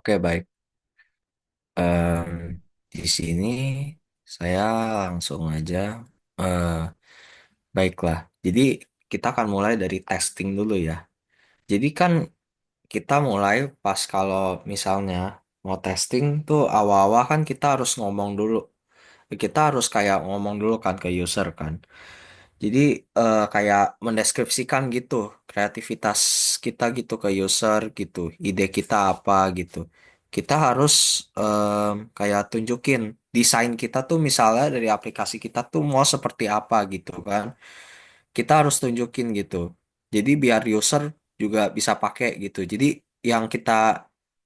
Oke, baik. Em, di sini saya langsung aja. eh Baiklah. Jadi kita akan mulai dari testing dulu ya. Jadi kan kita mulai pas kalau misalnya mau testing tuh awal-awal kan kita harus ngomong dulu. Kita harus kayak ngomong dulu kan ke user kan. Jadi kayak mendeskripsikan gitu kreativitas kita gitu ke user gitu, ide kita apa gitu. Kita harus kayak tunjukin desain kita tuh misalnya dari aplikasi kita tuh mau seperti apa gitu kan. Kita harus tunjukin gitu. Jadi biar user juga bisa pakai gitu. Jadi yang kita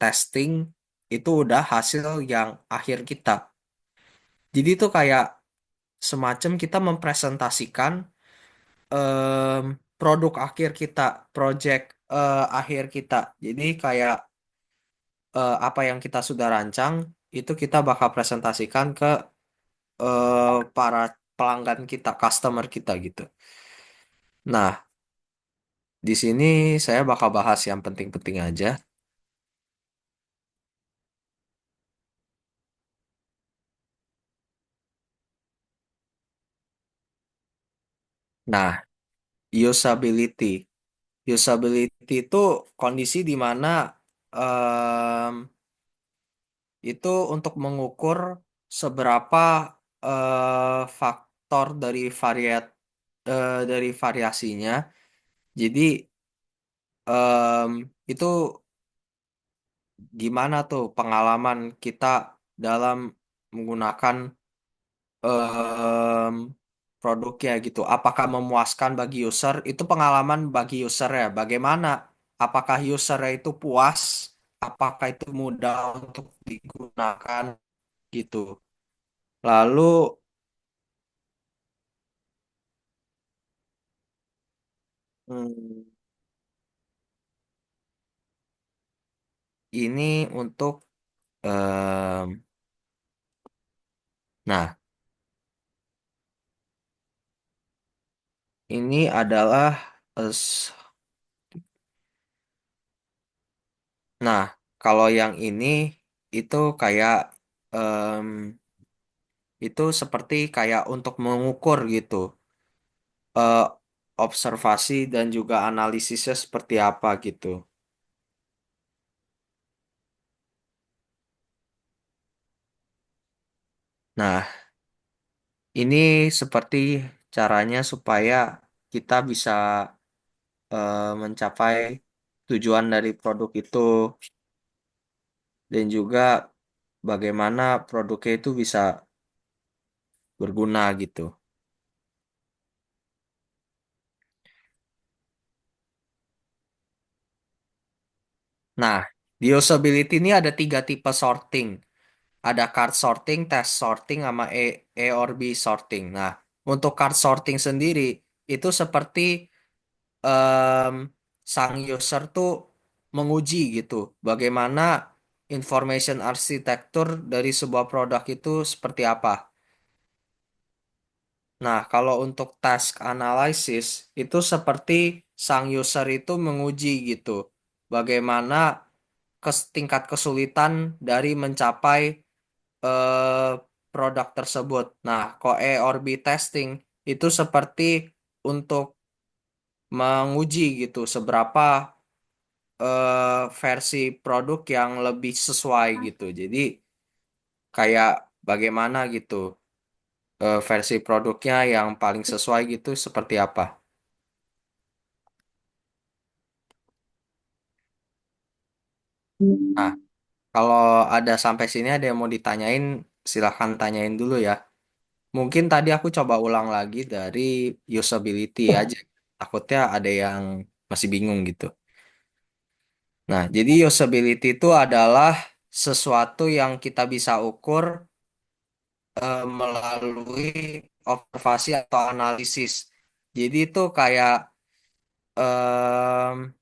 testing itu udah hasil yang akhir kita. Jadi itu kayak semacam kita mempresentasikan em, produk akhir kita, project akhir kita. Jadi kayak apa yang kita sudah rancang itu kita bakal presentasikan ke para pelanggan kita, customer kita gitu. Nah, di sini saya bakal bahas yang penting-penting aja. Nah, usability. Usability itu kondisi di mana em, itu untuk mengukur seberapa faktor dari variasinya. Jadi itu gimana tuh pengalaman kita dalam menggunakan em, produknya gitu. Apakah memuaskan bagi user? Itu pengalaman bagi user ya. Bagaimana? Apakah user itu puas? Apakah itu mudah untuk digunakan gitu. Lalu hmm, ini untuk em, nah, ini adalah nah, kalau yang ini itu kayak em, itu seperti kayak untuk mengukur gitu eh, observasi dan juga analisisnya seperti apa gitu. Nah, ini seperti caranya supaya kita bisa mencapai tujuan dari produk itu dan juga bagaimana produknya itu bisa berguna gitu. Nah, di usability ini ada tiga tipe sorting. Ada card sorting, test sorting, sama A or B sorting. Nah, untuk card sorting sendiri, itu seperti em, sang user tuh menguji gitu. Bagaimana information arsitektur dari sebuah produk itu seperti apa. Nah, kalau untuk task analysis itu seperti sang user itu menguji gitu. Bagaimana tingkat kesulitan dari mencapai eh, produk tersebut. Nah, QE or B testing itu seperti untuk menguji gitu seberapa versi produk yang lebih sesuai gitu. Jadi kayak bagaimana gitu versi produknya yang paling sesuai gitu seperti apa. Nah, kalau ada sampai sini ada yang mau ditanyain, silahkan tanyain dulu ya. Mungkin tadi aku coba ulang lagi dari usability aja. Takutnya ada yang masih bingung gitu. Nah, jadi usability itu adalah sesuatu yang kita bisa ukur melalui observasi atau analisis. Jadi itu kayak em,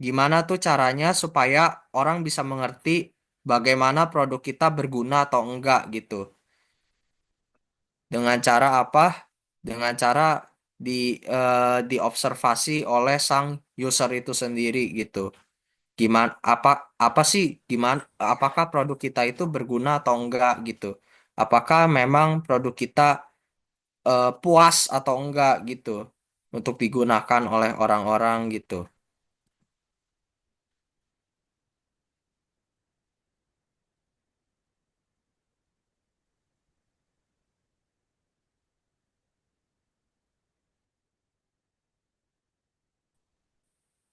gimana tuh caranya supaya orang bisa mengerti bagaimana produk kita berguna atau enggak gitu. Dengan cara apa? Dengan cara diobservasi oleh sang user itu sendiri gitu. Gimana apa sih gimana apakah produk kita itu berguna atau enggak gitu. Apakah memang produk kita puas atau enggak gitu untuk digunakan oleh orang-orang gitu.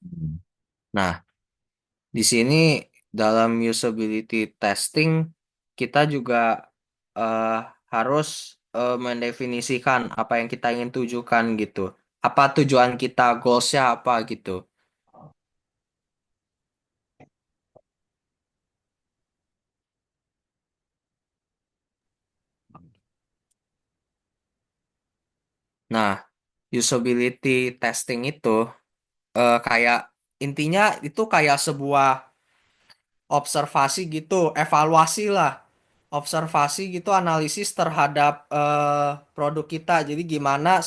Hmm. Nah, di sini dalam usability testing kita juga eh, harus mendefinisikan apa yang kita ingin tujukan gitu. Apa tujuan kita, goalsnya apa gitu. Nah, usability testing itu kayak intinya itu kayak sebuah observasi gitu, evaluasi lah. Observasi gitu, analisis terhadap produk kita. Jadi gimana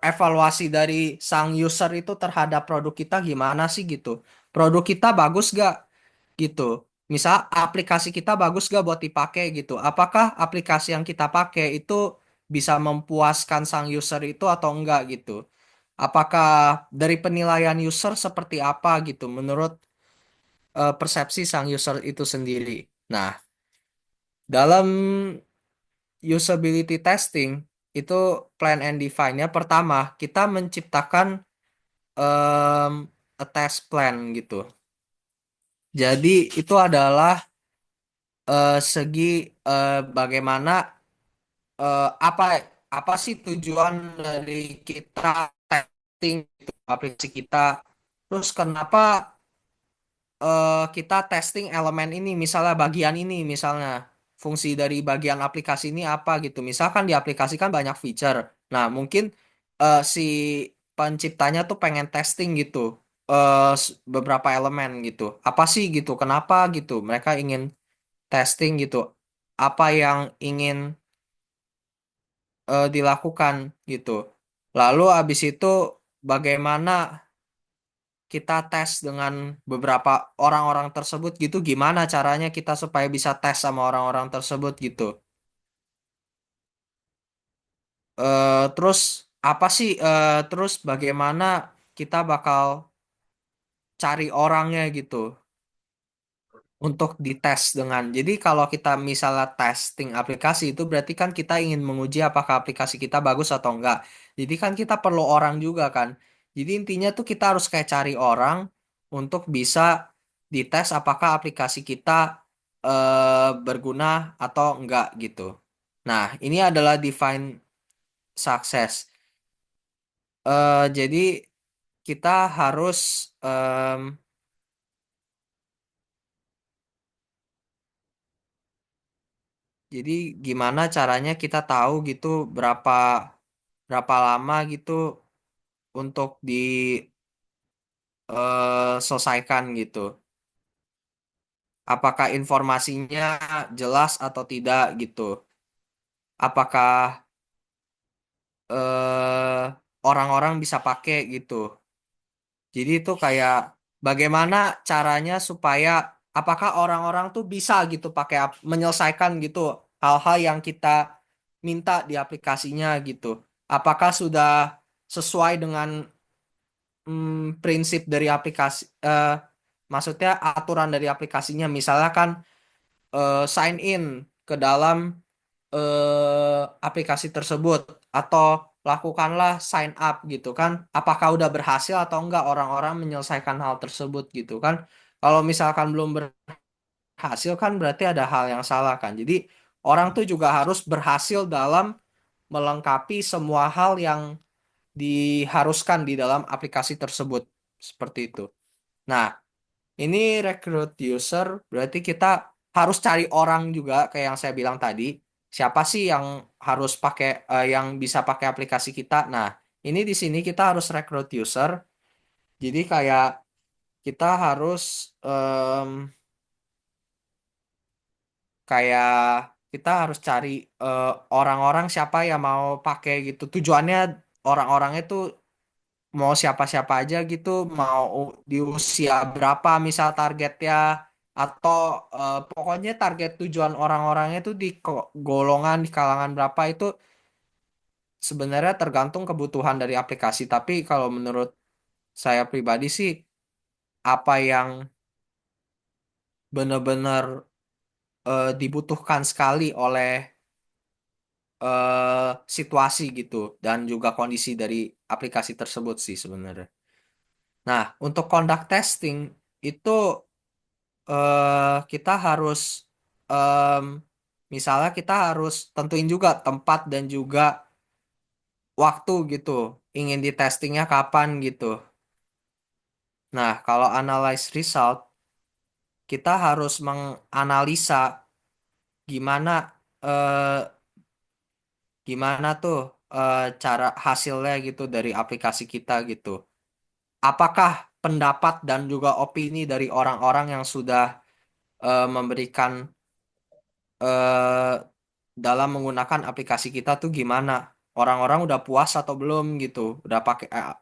evaluasi dari sang user itu terhadap produk kita gimana sih gitu. Produk kita bagus gak gitu. Misal aplikasi kita bagus gak buat dipakai gitu. Apakah aplikasi yang kita pakai itu bisa mempuaskan sang user itu atau enggak gitu. Apakah dari penilaian user seperti apa gitu menurut persepsi sang user itu sendiri. Nah, dalam usability testing itu plan and define-nya pertama kita menciptakan em, a test plan gitu. Jadi itu adalah segi bagaimana apa apa sih tujuan dari kita testing itu aplikasi kita. Terus kenapa kita testing elemen ini, misalnya bagian ini, misalnya fungsi dari bagian aplikasi ini apa gitu. Misalkan di aplikasi kan banyak feature. Nah, mungkin si penciptanya tuh pengen testing gitu beberapa elemen gitu. Apa sih gitu? Kenapa gitu? Mereka ingin testing gitu. Apa yang ingin dilakukan gitu. Lalu abis itu bagaimana kita tes dengan beberapa orang-orang tersebut gitu, gimana caranya kita supaya bisa tes sama orang-orang tersebut gitu. Terus apa sih terus bagaimana kita bakal cari orangnya gitu untuk dites dengan. Jadi kalau kita misalnya testing aplikasi itu berarti kan kita ingin menguji apakah aplikasi kita bagus atau enggak. Jadi kan kita perlu orang juga kan. Jadi intinya tuh kita harus kayak cari orang untuk bisa dites apakah aplikasi kita berguna atau enggak gitu. Nah, ini adalah define success. Jadi kita harus jadi gimana caranya kita tahu gitu berapa berapa lama gitu untuk diselesaikan gitu. Apakah informasinya jelas atau tidak gitu. Apakah eh, orang-orang bisa pakai gitu. Jadi itu kayak bagaimana caranya supaya apakah orang-orang tuh bisa gitu pakai menyelesaikan gitu hal-hal yang kita minta di aplikasinya gitu. Apakah sudah sesuai dengan prinsip dari aplikasi maksudnya aturan dari aplikasinya misalnya kan sign in ke dalam aplikasi tersebut atau lakukanlah sign up gitu kan apakah udah berhasil atau enggak orang-orang menyelesaikan hal tersebut gitu kan kalau misalkan belum berhasil kan berarti ada hal yang salah kan jadi orang tuh juga harus berhasil dalam melengkapi semua hal yang diharuskan di dalam aplikasi tersebut seperti itu. Nah, ini rekrut user berarti kita harus cari orang juga kayak yang saya bilang tadi. Siapa sih yang harus pakai yang bisa pakai aplikasi kita? Nah, ini di sini kita harus rekrut user. Jadi kayak kita harus em, kayak kita harus cari eh, orang-orang siapa yang mau pakai gitu. Tujuannya orang-orang itu mau siapa-siapa aja gitu, mau di usia berapa misal targetnya, atau pokoknya target tujuan orang-orangnya itu di golongan di kalangan berapa itu sebenarnya tergantung kebutuhan dari aplikasi. Tapi kalau menurut saya pribadi sih, apa yang benar-benar dibutuhkan sekali oleh situasi gitu dan juga kondisi dari aplikasi tersebut sih sebenarnya. Nah, untuk conduct testing itu kita harus em, misalnya kita harus tentuin juga tempat dan juga waktu gitu. Ingin di testingnya kapan gitu. Nah, kalau analyze result, kita harus menganalisa gimana eh, gimana tuh cara hasilnya gitu dari aplikasi kita gitu. Apakah pendapat dan juga opini dari orang-orang yang sudah memberikan dalam menggunakan aplikasi kita tuh gimana? Orang-orang udah puas atau belum gitu? Udah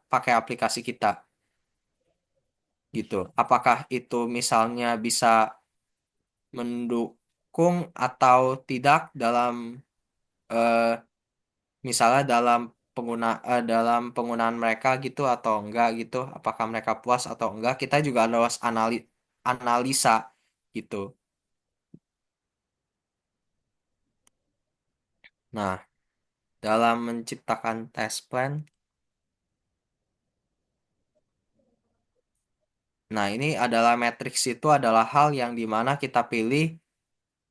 pakai aplikasi kita gitu. Apakah itu misalnya bisa mendukung atau tidak dalam eh, misalnya dalam penggunaan mereka gitu atau enggak gitu? Apakah mereka puas atau enggak? Kita juga harus analisa gitu. Nah, dalam menciptakan test plan, nah ini adalah matriks itu adalah hal yang dimana kita pilih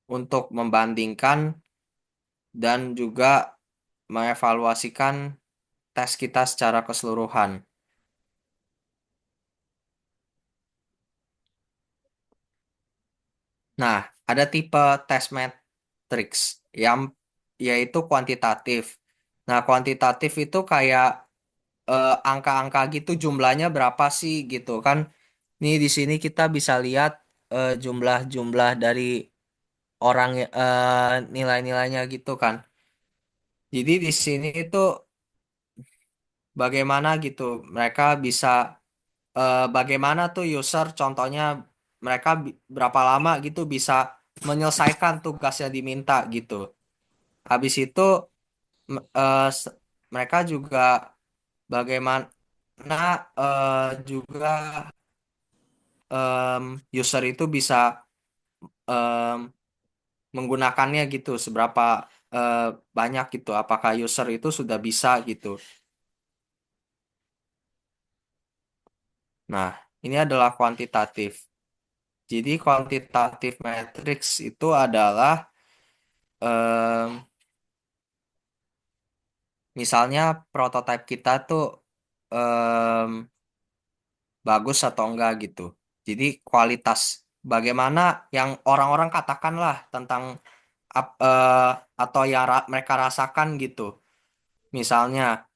untuk membandingkan dan juga mengevaluasikan tes kita secara keseluruhan. Nah, ada tipe tes matriks yang yaitu kuantitatif. Nah, kuantitatif itu kayak angka-angka gitu jumlahnya berapa sih gitu kan. Nih di sini kita bisa lihat jumlah-jumlah dari orang nilai-nilainya gitu kan. Jadi di sini itu bagaimana gitu mereka bisa bagaimana tuh user contohnya mereka berapa lama gitu bisa menyelesaikan tugas yang diminta gitu. Habis itu mereka juga bagaimana juga user itu bisa em, menggunakannya gitu seberapa eh, banyak gitu. Apakah user itu sudah bisa gitu. Nah, ini adalah kuantitatif. Jadi quantitative matrix itu adalah em, misalnya prototipe kita tuh em, bagus atau enggak gitu. Jadi kualitas bagaimana yang orang-orang katakan lah tentang atau yang mereka rasakan gitu. Misalnya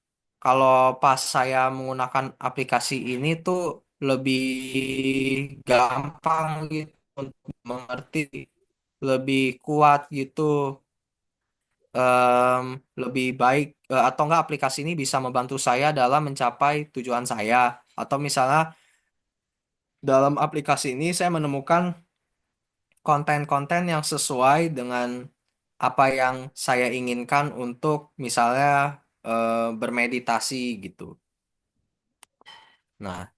kalau pas saya menggunakan aplikasi ini tuh lebih gampang gitu untuk mengerti, lebih kuat gitu, em, lebih baik atau enggak aplikasi ini bisa membantu saya dalam mencapai tujuan saya. Atau misalnya dalam aplikasi ini saya menemukan konten-konten yang sesuai dengan apa yang saya inginkan untuk misalnya bermeditasi gitu. Nah,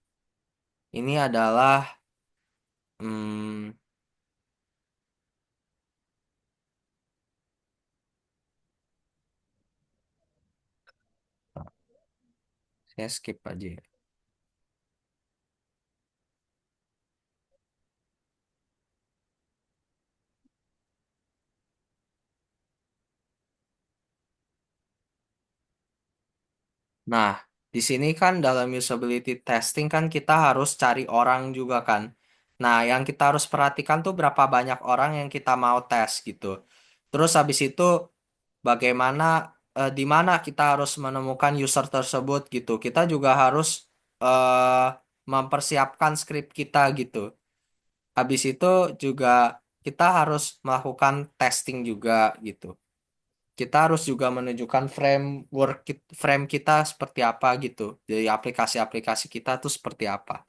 ini adalah hmm, saya skip aja ya. Nah, di sini kan dalam usability testing kan kita harus cari orang juga kan. Nah, yang kita harus perhatikan tuh berapa banyak orang yang kita mau tes gitu. Terus habis itu bagaimana di mana kita harus menemukan user tersebut gitu. Kita juga harus mempersiapkan skrip kita gitu. Habis itu juga kita harus melakukan testing juga gitu. kita harus juga menunjukkan frame kita seperti apa gitu. Jadi aplikasi-aplikasi kita tuh seperti apa.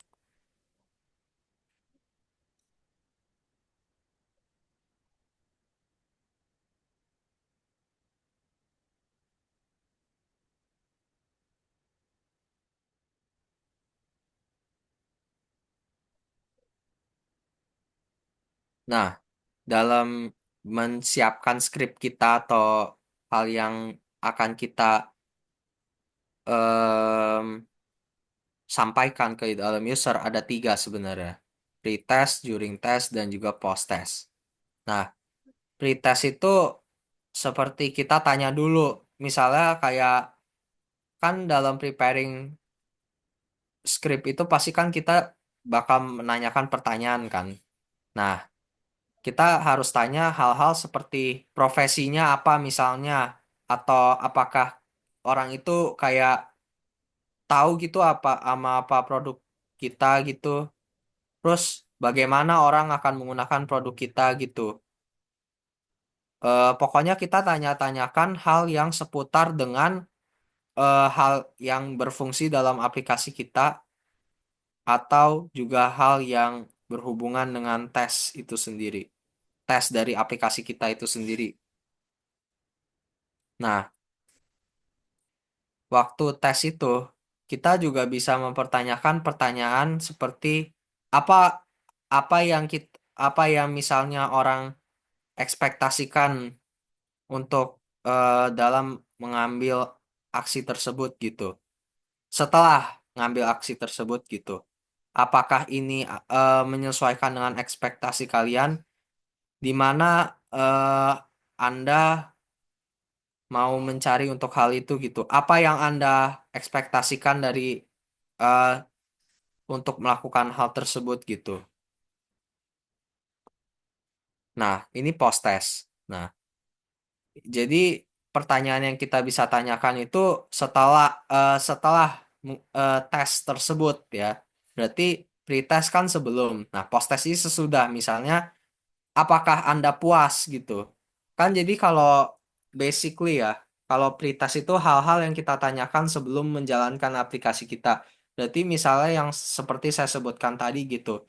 Nah, dalam menyiapkan skrip kita atau hal yang akan kita em, sampaikan ke dalam user ada tiga sebenarnya. Pre-test, during test, dan juga post-test. Nah, pre-test itu seperti kita tanya dulu. Misalnya kayak kan dalam preparing script itu pasti kan kita bakal menanyakan pertanyaan kan. Nah, kita harus tanya hal-hal seperti profesinya apa misalnya, atau apakah orang itu kayak tahu gitu apa sama apa produk kita gitu. Terus bagaimana orang akan menggunakan produk kita gitu. Pokoknya kita tanya-tanyakan hal yang seputar dengan hal yang berfungsi dalam aplikasi kita atau juga hal yang berhubungan dengan tes itu sendiri. Tes dari aplikasi kita itu sendiri. Nah, waktu tes itu kita juga bisa mempertanyakan pertanyaan seperti apa apa yang kita apa yang misalnya orang ekspektasikan untuk dalam mengambil aksi tersebut gitu. Setelah ngambil aksi tersebut gitu. Apakah ini menyesuaikan dengan ekspektasi kalian di mana eh, Anda mau mencari untuk hal itu gitu. Apa yang Anda ekspektasikan dari eh, untuk melakukan hal tersebut gitu. Nah, ini post test. Nah, jadi pertanyaan yang kita bisa tanyakan itu setelah tes tersebut ya. Berarti pretest kan sebelum. Nah, post test ini sesudah. Misalnya, apakah Anda puas gitu? Kan jadi kalau basically ya, kalau pretest itu hal-hal yang kita tanyakan sebelum menjalankan aplikasi kita. Berarti misalnya yang seperti saya sebutkan tadi gitu.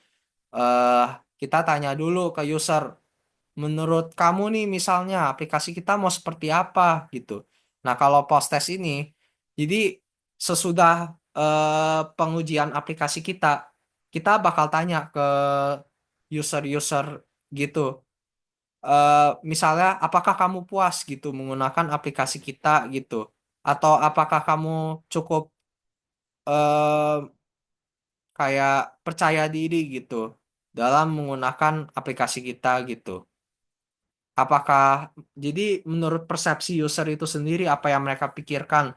eh Kita tanya dulu ke user, menurut kamu nih misalnya aplikasi kita mau seperti apa gitu. Nah, kalau post test ini, jadi sesudah pengujian aplikasi kita, kita bakal tanya ke user-user gitu. Misalnya, apakah kamu puas gitu menggunakan aplikasi kita gitu? Atau apakah kamu cukup eh, kayak percaya diri gitu dalam menggunakan aplikasi kita gitu? Apakah jadi menurut persepsi user itu sendiri apa yang mereka pikirkan?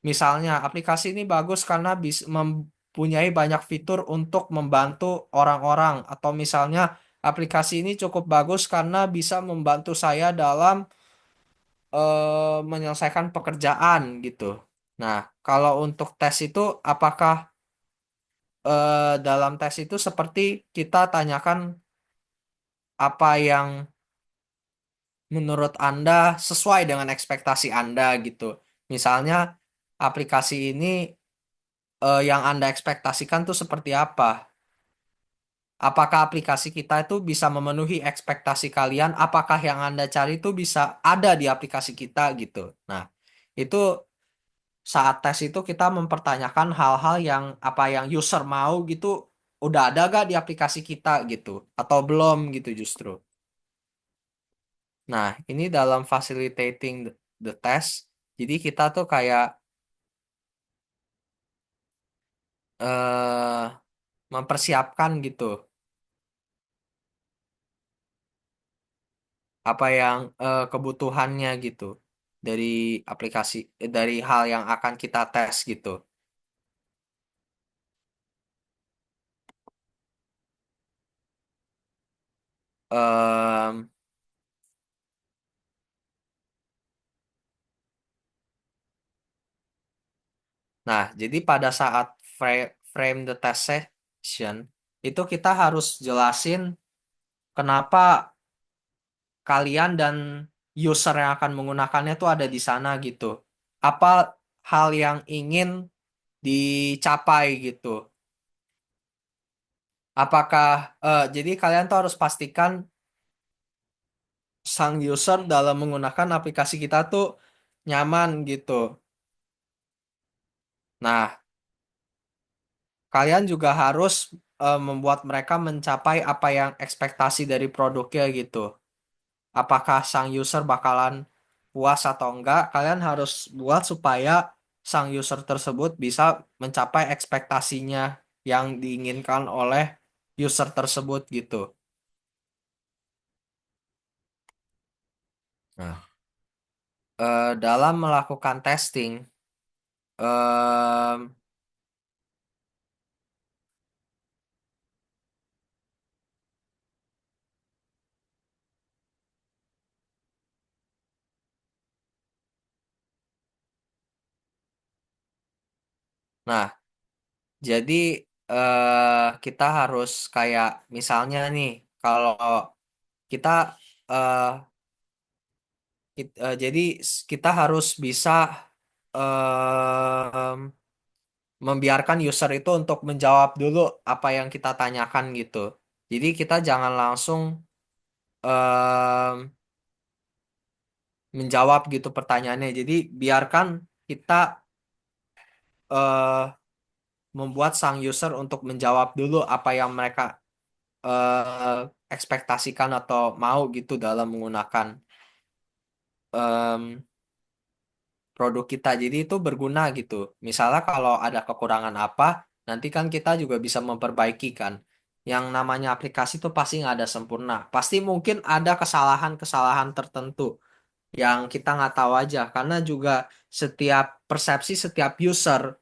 Misalnya aplikasi ini bagus karena bisa mempunyai banyak fitur untuk membantu orang-orang atau misalnya aplikasi ini cukup bagus karena bisa membantu saya dalam menyelesaikan pekerjaan gitu. Nah, kalau untuk tes itu apakah dalam tes itu seperti kita tanyakan apa yang menurut Anda sesuai dengan ekspektasi Anda gitu. Misalnya aplikasi ini yang Anda ekspektasikan tuh seperti apa? Apakah aplikasi kita itu bisa memenuhi ekspektasi kalian? Apakah yang Anda cari itu bisa ada di aplikasi kita gitu? Nah, itu saat tes itu kita mempertanyakan hal-hal yang apa yang user mau gitu udah ada gak di aplikasi kita gitu atau belum gitu justru. Nah, ini dalam facilitating the test. Jadi kita tuh kayak eh mempersiapkan gitu apa yang kebutuhannya gitu dari aplikasi dari hal yang akan kita tes gitu. Em, nah, jadi pada saat frame the test session itu kita harus jelasin kenapa kalian dan user yang akan menggunakannya tuh ada di sana gitu. Apa hal yang ingin dicapai gitu. Apakah jadi kalian tuh harus pastikan sang user dalam menggunakan aplikasi kita tuh nyaman gitu. Nah, kalian juga harus membuat mereka mencapai apa yang ekspektasi dari produknya gitu. Apakah sang user bakalan puas atau enggak? Kalian harus buat supaya sang user tersebut bisa mencapai ekspektasinya yang diinginkan oleh user tersebut gitu. Nah, dalam melakukan testing, em, nah, jadi kita harus kayak misalnya nih, kalau kita eh, jadi kita harus bisa em, membiarkan user itu untuk menjawab dulu apa yang kita tanyakan gitu. Jadi kita jangan langsung em, menjawab gitu pertanyaannya. Jadi biarkan kita eh, membuat sang user untuk menjawab dulu apa yang mereka ekspektasikan atau mau gitu dalam menggunakan em, produk kita. Jadi itu berguna gitu. Misalnya kalau ada kekurangan apa, nanti kan kita juga bisa memperbaiki kan. Yang namanya aplikasi itu pasti nggak ada sempurna. Pasti mungkin ada kesalahan-kesalahan tertentu yang kita nggak tahu aja. Karena juga setiap persepsi setiap user.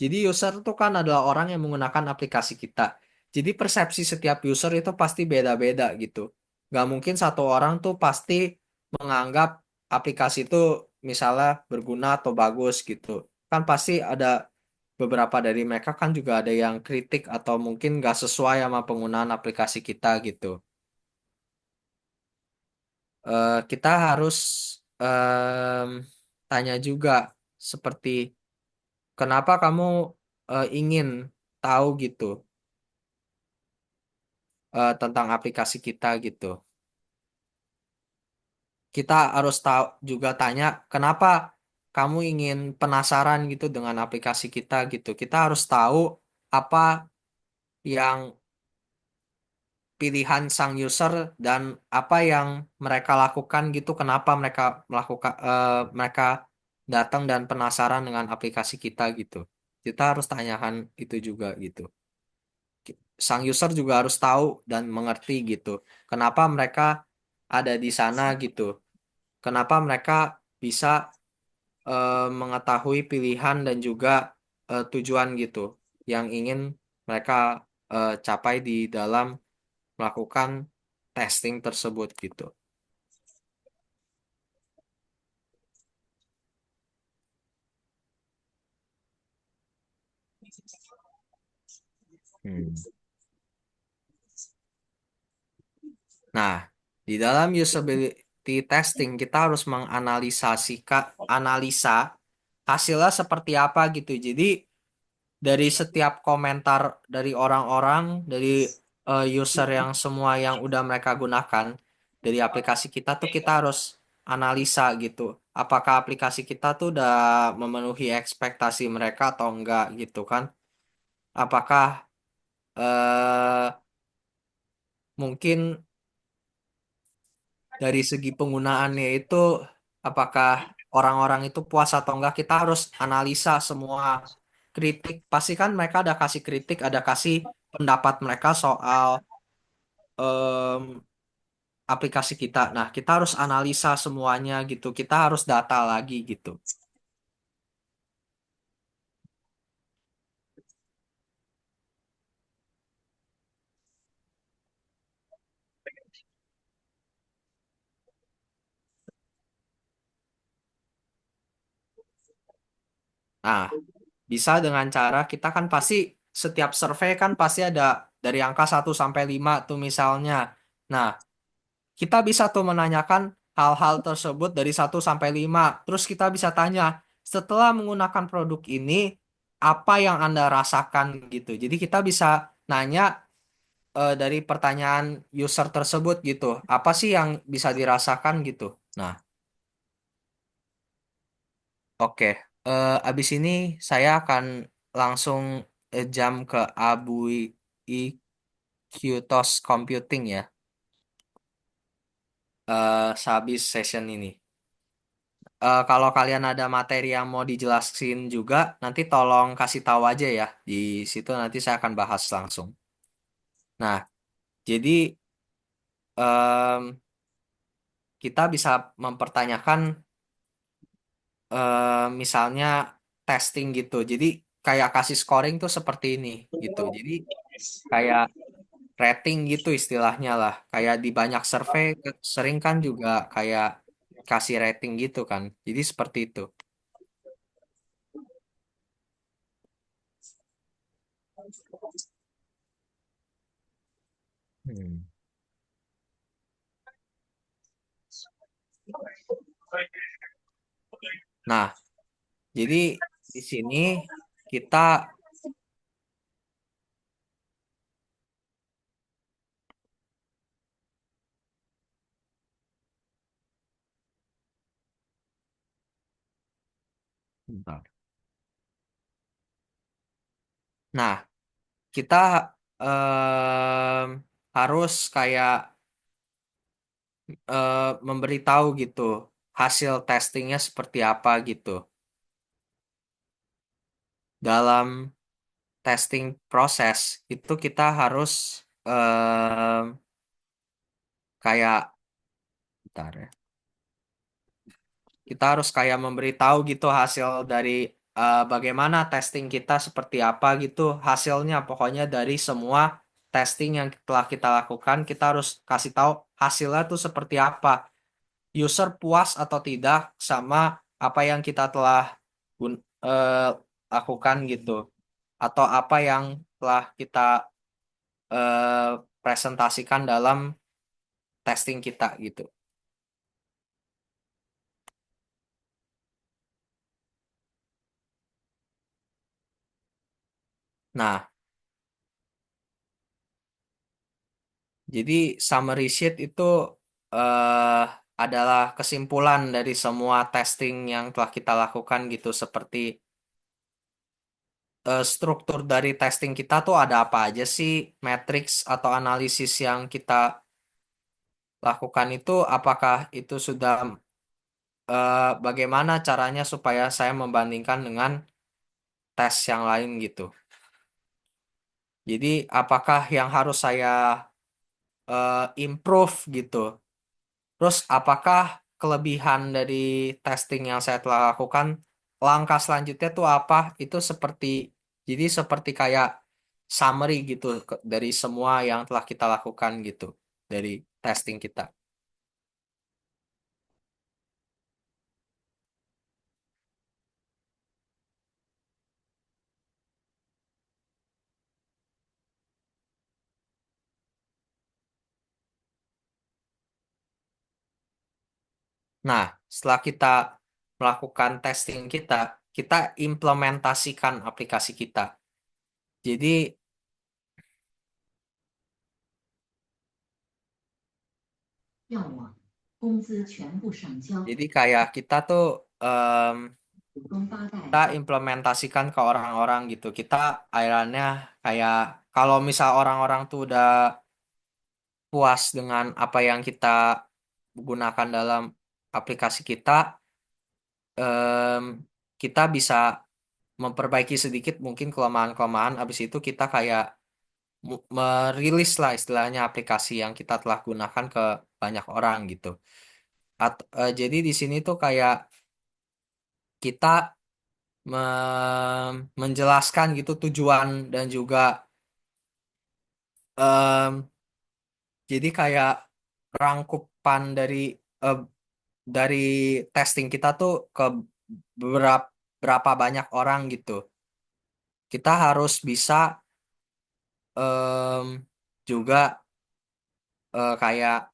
Jadi user itu kan adalah orang yang menggunakan aplikasi kita. Jadi persepsi setiap user itu pasti beda-beda gitu. Nggak mungkin satu orang tuh pasti menganggap aplikasi itu misalnya berguna atau bagus gitu. Kan pasti ada beberapa dari mereka kan juga ada yang kritik atau mungkin nggak sesuai sama penggunaan aplikasi kita gitu. Kita harus em, tanya juga seperti kenapa kamu ingin tahu gitu tentang aplikasi kita gitu. Kita harus tahu juga tanya kenapa kamu ingin penasaran gitu dengan aplikasi kita gitu. Kita harus tahu apa yang pilihan sang user dan apa yang mereka lakukan gitu. Kenapa mereka melakukan mereka datang dan penasaran dengan aplikasi kita gitu. Kita harus tanyakan itu juga gitu. Sang user juga harus tahu dan mengerti gitu. Kenapa mereka ada di sana gitu. Kenapa mereka bisa mengetahui pilihan dan juga tujuan gitu yang ingin mereka capai di dalam melakukan testing tersebut gitu. Hmm. Nah, di dalam usability testing kita harus analisa hasilnya seperti apa gitu. Jadi dari setiap komentar dari orang-orang, dari user yang semua yang udah mereka gunakan dari aplikasi kita tuh kita harus analisa gitu. Apakah aplikasi kita tuh udah memenuhi ekspektasi mereka atau enggak gitu kan? Apakah mungkin dari segi penggunaannya itu apakah orang-orang itu puas atau enggak? Kita harus analisa semua kritik. Pasti kan mereka ada kasih kritik, ada kasih pendapat mereka soal em, aplikasi kita. Nah, kita harus analisa semuanya gitu. Kita harus data lagi gitu. Nah, bisa dengan cara kita kan pasti setiap survei kan pasti ada dari angka 1 sampai 5 tuh misalnya. Nah, kita bisa tuh menanyakan hal-hal tersebut dari 1 sampai 5. Terus kita bisa tanya, setelah menggunakan produk ini, apa yang Anda rasakan gitu. Jadi kita bisa nanya dari pertanyaan user tersebut gitu. Apa sih yang bisa dirasakan gitu. Nah, oke. Abis ini saya akan langsung jam ke Abui Qtos Computing ya. Sehabis session ini. Kalau kalian ada materi yang mau dijelasin juga, nanti tolong kasih tahu aja ya. Di situ nanti saya akan bahas langsung. Nah, jadi em, kita bisa mempertanyakan misalnya testing gitu. Jadi kayak kasih scoring tuh seperti ini gitu. Jadi kayak rating gitu istilahnya lah. Kayak di banyak survei sering kan juga kayak kasih rating gitu kan. Jadi seperti itu. Hmm. Nah, jadi di sini kita bentar. Nah, kita harus kayak memberitahu gitu hasil testingnya seperti apa gitu. Dalam testing proses itu kita harus kayak bentar ya. Kita harus kayak memberitahu gitu hasil dari bagaimana testing kita seperti apa gitu hasilnya. Pokoknya dari semua testing yang telah kita lakukan, kita harus kasih tahu hasilnya tuh seperti apa. User puas atau tidak sama apa yang kita telah lakukan gitu. Atau apa yang telah kita presentasikan dalam testing kita gitu. Nah, jadi summary sheet itu eh, adalah kesimpulan dari semua testing yang telah kita lakukan gitu. Seperti struktur dari testing kita tuh ada apa aja sih, matrix atau analisis yang kita lakukan itu, apakah itu sudah bagaimana caranya supaya saya membandingkan dengan tes yang lain gitu. Jadi apakah yang harus saya improve gitu. Terus apakah kelebihan dari testing yang saya telah lakukan, langkah selanjutnya tuh apa? Itu seperti, jadi seperti kayak summary gitu dari semua yang telah kita lakukan gitu, dari testing kita. Nah, setelah kita melakukan testing kita, kita implementasikan aplikasi kita. Jadi, 要我工资全部上交，jadi kayak kita tuh股东八kita代 implementasikan ke orang-orang gitu. Kita akhirnya kayak kalau misal orang-orang tuh udah puas dengan apa yang kita gunakan dalam aplikasi kita, em, kita bisa memperbaiki sedikit mungkin kelemahan-kelemahan. Habis itu kita kayak merilis lah istilahnya aplikasi yang kita telah gunakan ke banyak orang gitu. Jadi di sini tuh kayak kita menjelaskan gitu tujuan dan juga em, jadi kayak rangkupan eh, dari testing kita tuh ke berapa berapa banyak orang gitu. Kita harus bisa em, juga kayak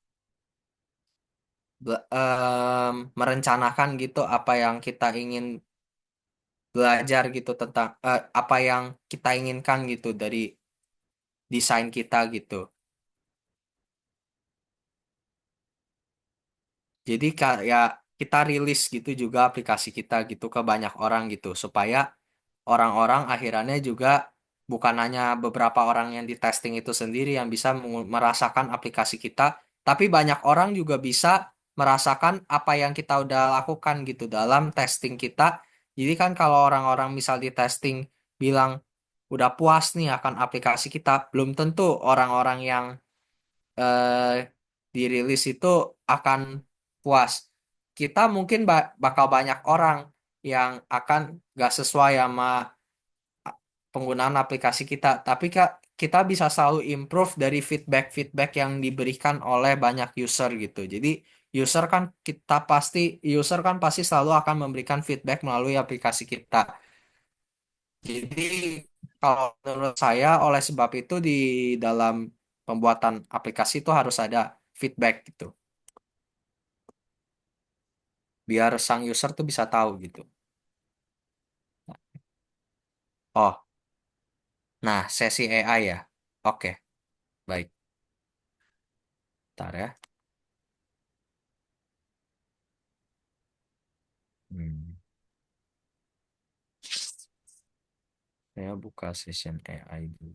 merencanakan gitu apa yang kita ingin belajar gitu tentang apa yang kita inginkan gitu dari desain kita gitu. Jadi kayak kita rilis gitu juga aplikasi kita gitu ke banyak orang gitu supaya orang-orang akhirannya juga bukan hanya beberapa orang yang di testing itu sendiri yang bisa merasakan aplikasi kita, tapi banyak orang juga bisa merasakan apa yang kita udah lakukan gitu dalam testing kita. Jadi kan kalau orang-orang misal di testing bilang udah puas nih akan aplikasi kita, belum tentu orang-orang yang eh, dirilis itu akan puas. Kita mungkin bakal banyak orang yang akan gak sesuai sama penggunaan aplikasi kita. Tapi Kak, kita bisa selalu improve dari feedback-feedback yang diberikan oleh banyak user gitu. Jadi user kan pasti selalu akan memberikan feedback melalui aplikasi kita. Jadi kalau menurut saya oleh sebab itu di dalam pembuatan aplikasi itu harus ada feedback gitu. Biar sang user tuh bisa tahu gitu. Oh, nah sesi AI ya. Oke, baik. Ntar ya. Hmm. Saya buka session AI dulu.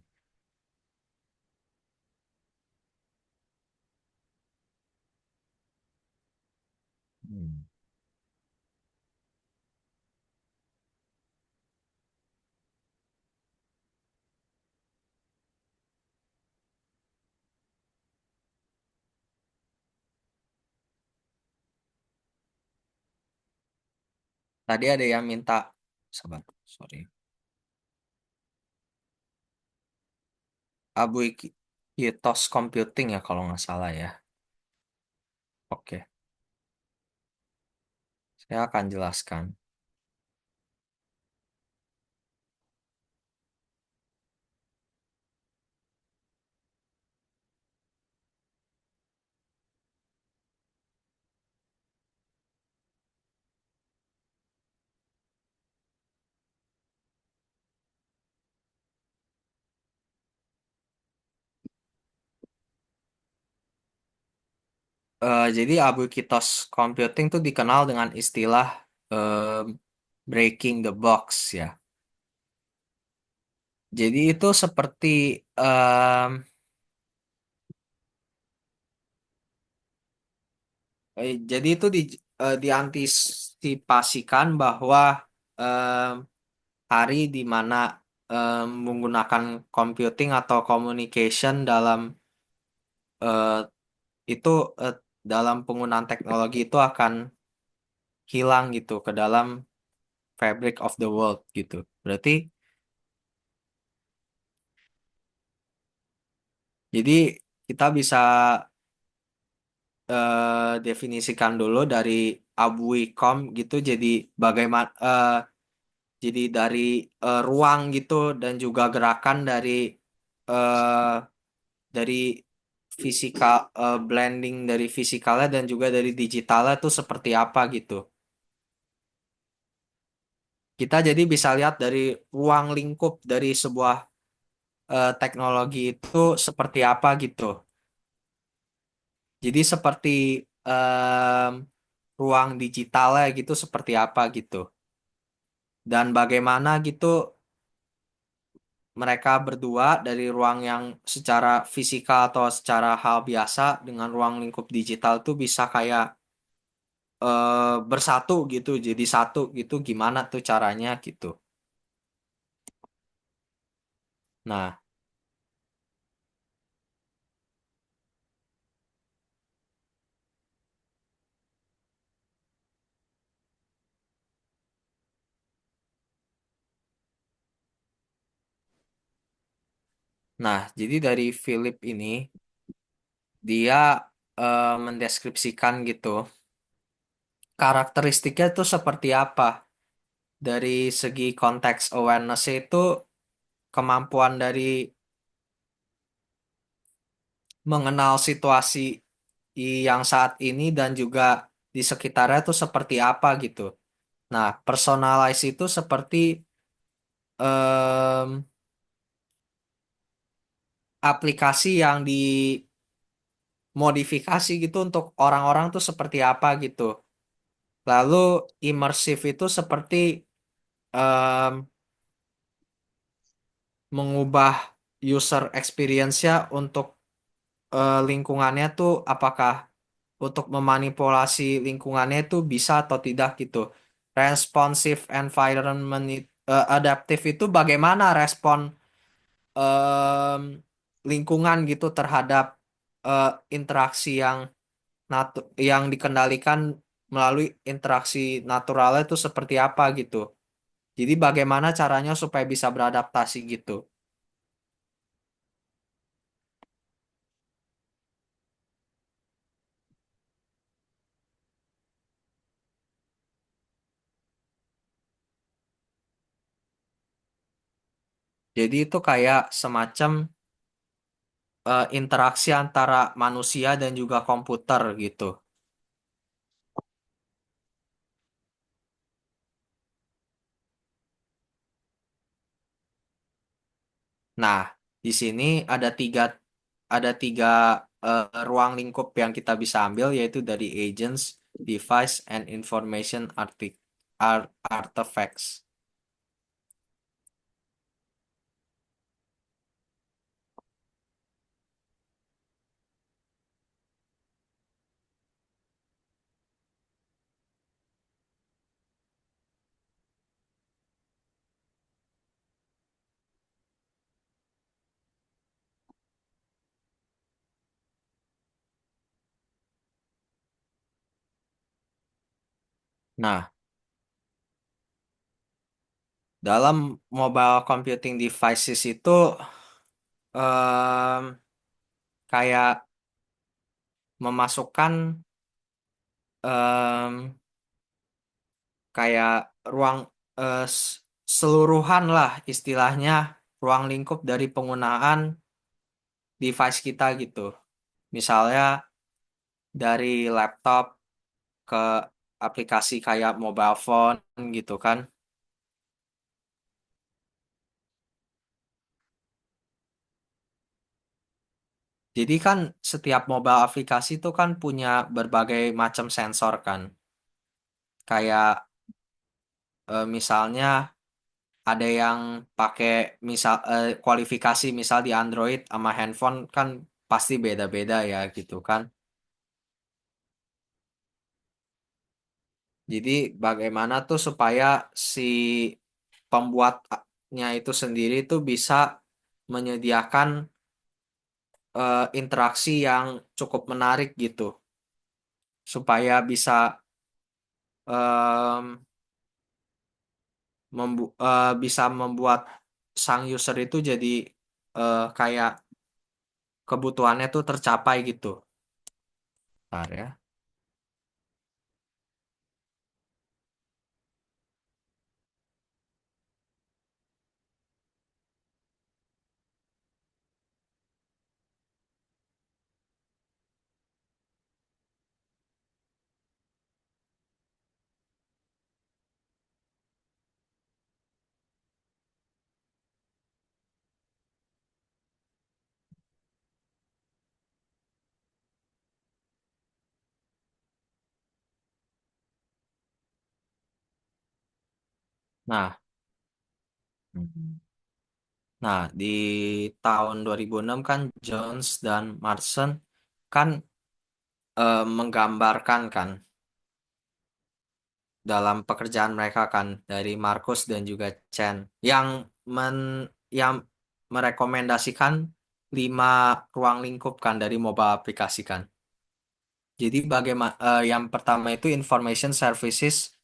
Hmm. Tadi ada yang minta, sabar, sorry. Abuitos Computing ya kalau nggak salah ya. Oke, saya akan jelaskan. Jadi Abuitos Computing tuh dikenal dengan istilah em, breaking the box ya. Jadi itu seperti jadi itu diantisipasikan bahwa em, hari di mana menggunakan computing atau communication eh, itu eh, dalam penggunaan teknologi itu akan hilang gitu ke dalam fabric of the world gitu. Berarti jadi kita bisa definisikan dulu dari abuicom gitu jadi dari ruang gitu dan juga gerakan eh, dari fisikal blending dari fisikalnya dan juga dari digitalnya itu seperti apa gitu. Kita jadi bisa lihat dari ruang lingkup dari sebuah teknologi itu seperti apa gitu. Jadi seperti em, ruang digitalnya gitu seperti apa gitu. Dan bagaimana gitu mereka berdua dari ruang yang secara fisikal atau secara hal biasa dengan ruang lingkup digital tuh bisa kayak bersatu gitu, jadi satu gitu. Gimana tuh caranya gitu. Nah, jadi dari Philip ini dia mendeskripsikan gitu karakteristiknya tuh seperti apa dari segi konteks awareness itu kemampuan dari mengenal situasi yang saat ini dan juga di sekitarnya tuh seperti apa gitu. Nah, personalize itu seperti em, aplikasi yang dimodifikasi gitu untuk orang-orang tuh seperti apa gitu. Lalu immersive itu seperti em, mengubah user experience-nya untuk lingkungannya tuh apakah untuk memanipulasi lingkungannya itu bisa atau tidak gitu. Responsive environment adaptive itu bagaimana respon em, lingkungan gitu terhadap eh, interaksi yang dikendalikan melalui interaksi naturalnya itu seperti apa gitu. Jadi bagaimana caranya supaya bisa beradaptasi gitu. Jadi itu kayak semacam interaksi antara manusia dan juga komputer gitu. Nah, di sini ada tiga ruang lingkup yang kita bisa ambil yaitu dari agents, device, and information artifacts. Nah, dalam mobile computing devices itu em, kayak memasukkan em, kayak ruang seluruhan lah istilahnya ruang lingkup dari penggunaan device kita gitu. Misalnya dari laptop ke aplikasi kayak mobile phone gitu kan. Jadi kan setiap mobile aplikasi itu kan punya berbagai macam sensor kan. Kayak misalnya ada yang pakai kualifikasi misal di Android sama handphone kan pasti beda-beda ya gitu kan. Jadi bagaimana tuh supaya si pembuatnya itu sendiri tuh bisa menyediakan interaksi yang cukup menarik gitu supaya bisa em, bisa membuat sang user itu jadi kayak kebutuhannya tuh tercapai gitu. Bentar ya. Nah, nah di tahun 2006 kan Jones dan Marston kan menggambarkan kan dalam pekerjaan mereka kan dari Marcus dan juga Chen yang men yang merekomendasikan 5 ruang lingkup kan dari mobile aplikasi kan. Jadi bagaimana yang pertama itu information services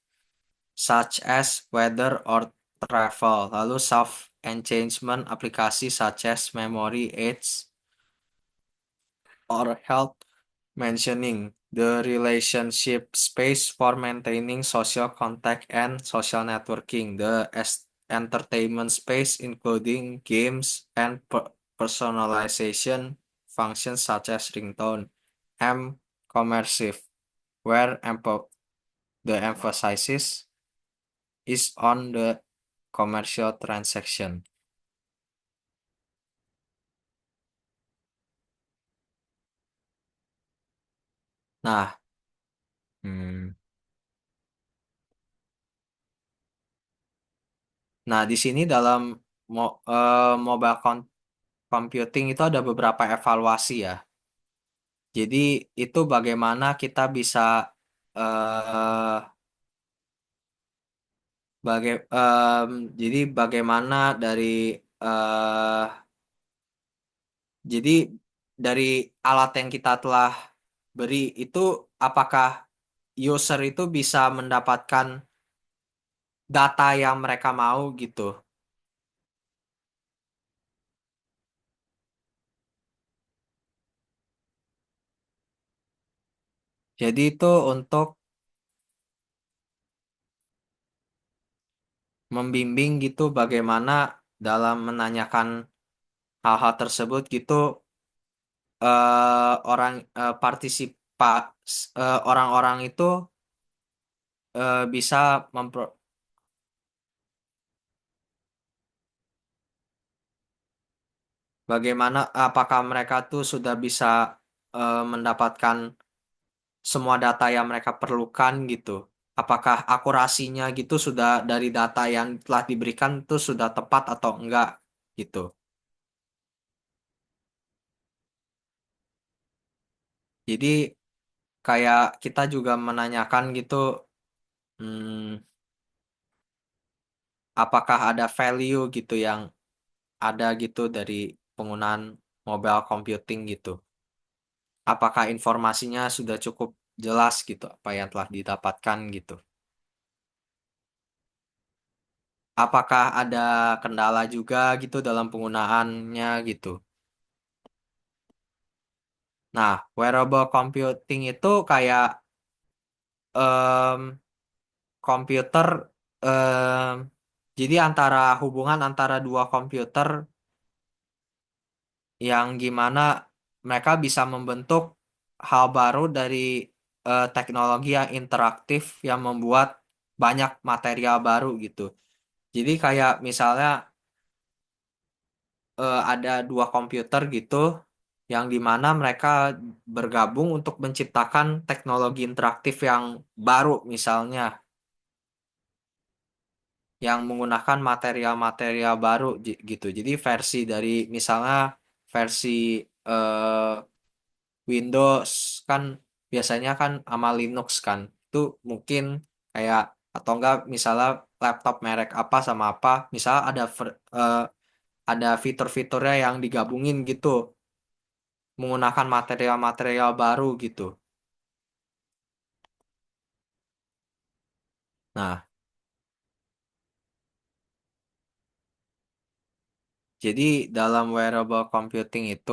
such as weather or travel. Lalu self enhancement aplikasi such as memory aids or health mentioning the relationship space for maintaining social contact and social networking, the entertainment space including games and personalization functions such as ringtone, M commercial, where the emphasis is on the commercial transaction. Nah, hmm, nah di sini dalam mobile computing itu ada beberapa evaluasi ya. Jadi itu bagaimana kita bisa eh jadi bagaimana eh jadi dari alat yang kita telah beri itu apakah user itu bisa mendapatkan data yang mereka mau gitu. Jadi itu untuk membimbing gitu bagaimana dalam menanyakan hal-hal tersebut gitu orang orang-orang itu bisa bagaimana apakah mereka tuh sudah bisa mendapatkan semua data yang mereka perlukan gitu. Apakah akurasinya gitu sudah dari data yang telah diberikan itu sudah tepat atau enggak gitu. Jadi kayak kita juga menanyakan gitu, hmm, apakah ada value gitu yang ada gitu dari penggunaan mobile computing gitu. Apakah informasinya sudah cukup jelas gitu apa yang telah didapatkan gitu. Apakah ada kendala juga gitu dalam penggunaannya gitu. Nah, wearable computing itu kayak em, komputer em, jadi antara hubungan antara dua komputer yang gimana mereka bisa membentuk hal baru dari teknologi yang interaktif yang membuat banyak material baru gitu. Jadi kayak misalnya ada dua komputer gitu yang dimana mereka bergabung untuk menciptakan teknologi interaktif yang baru misalnya yang menggunakan material-material baru gitu. Jadi versi dari misalnya versi eh, Windows kan biasanya kan sama Linux kan. Itu mungkin kayak atau enggak misalnya laptop merek apa sama apa, misalnya ada fitur-fiturnya yang digabungin gitu menggunakan material-material baru gitu. Nah, jadi dalam wearable computing itu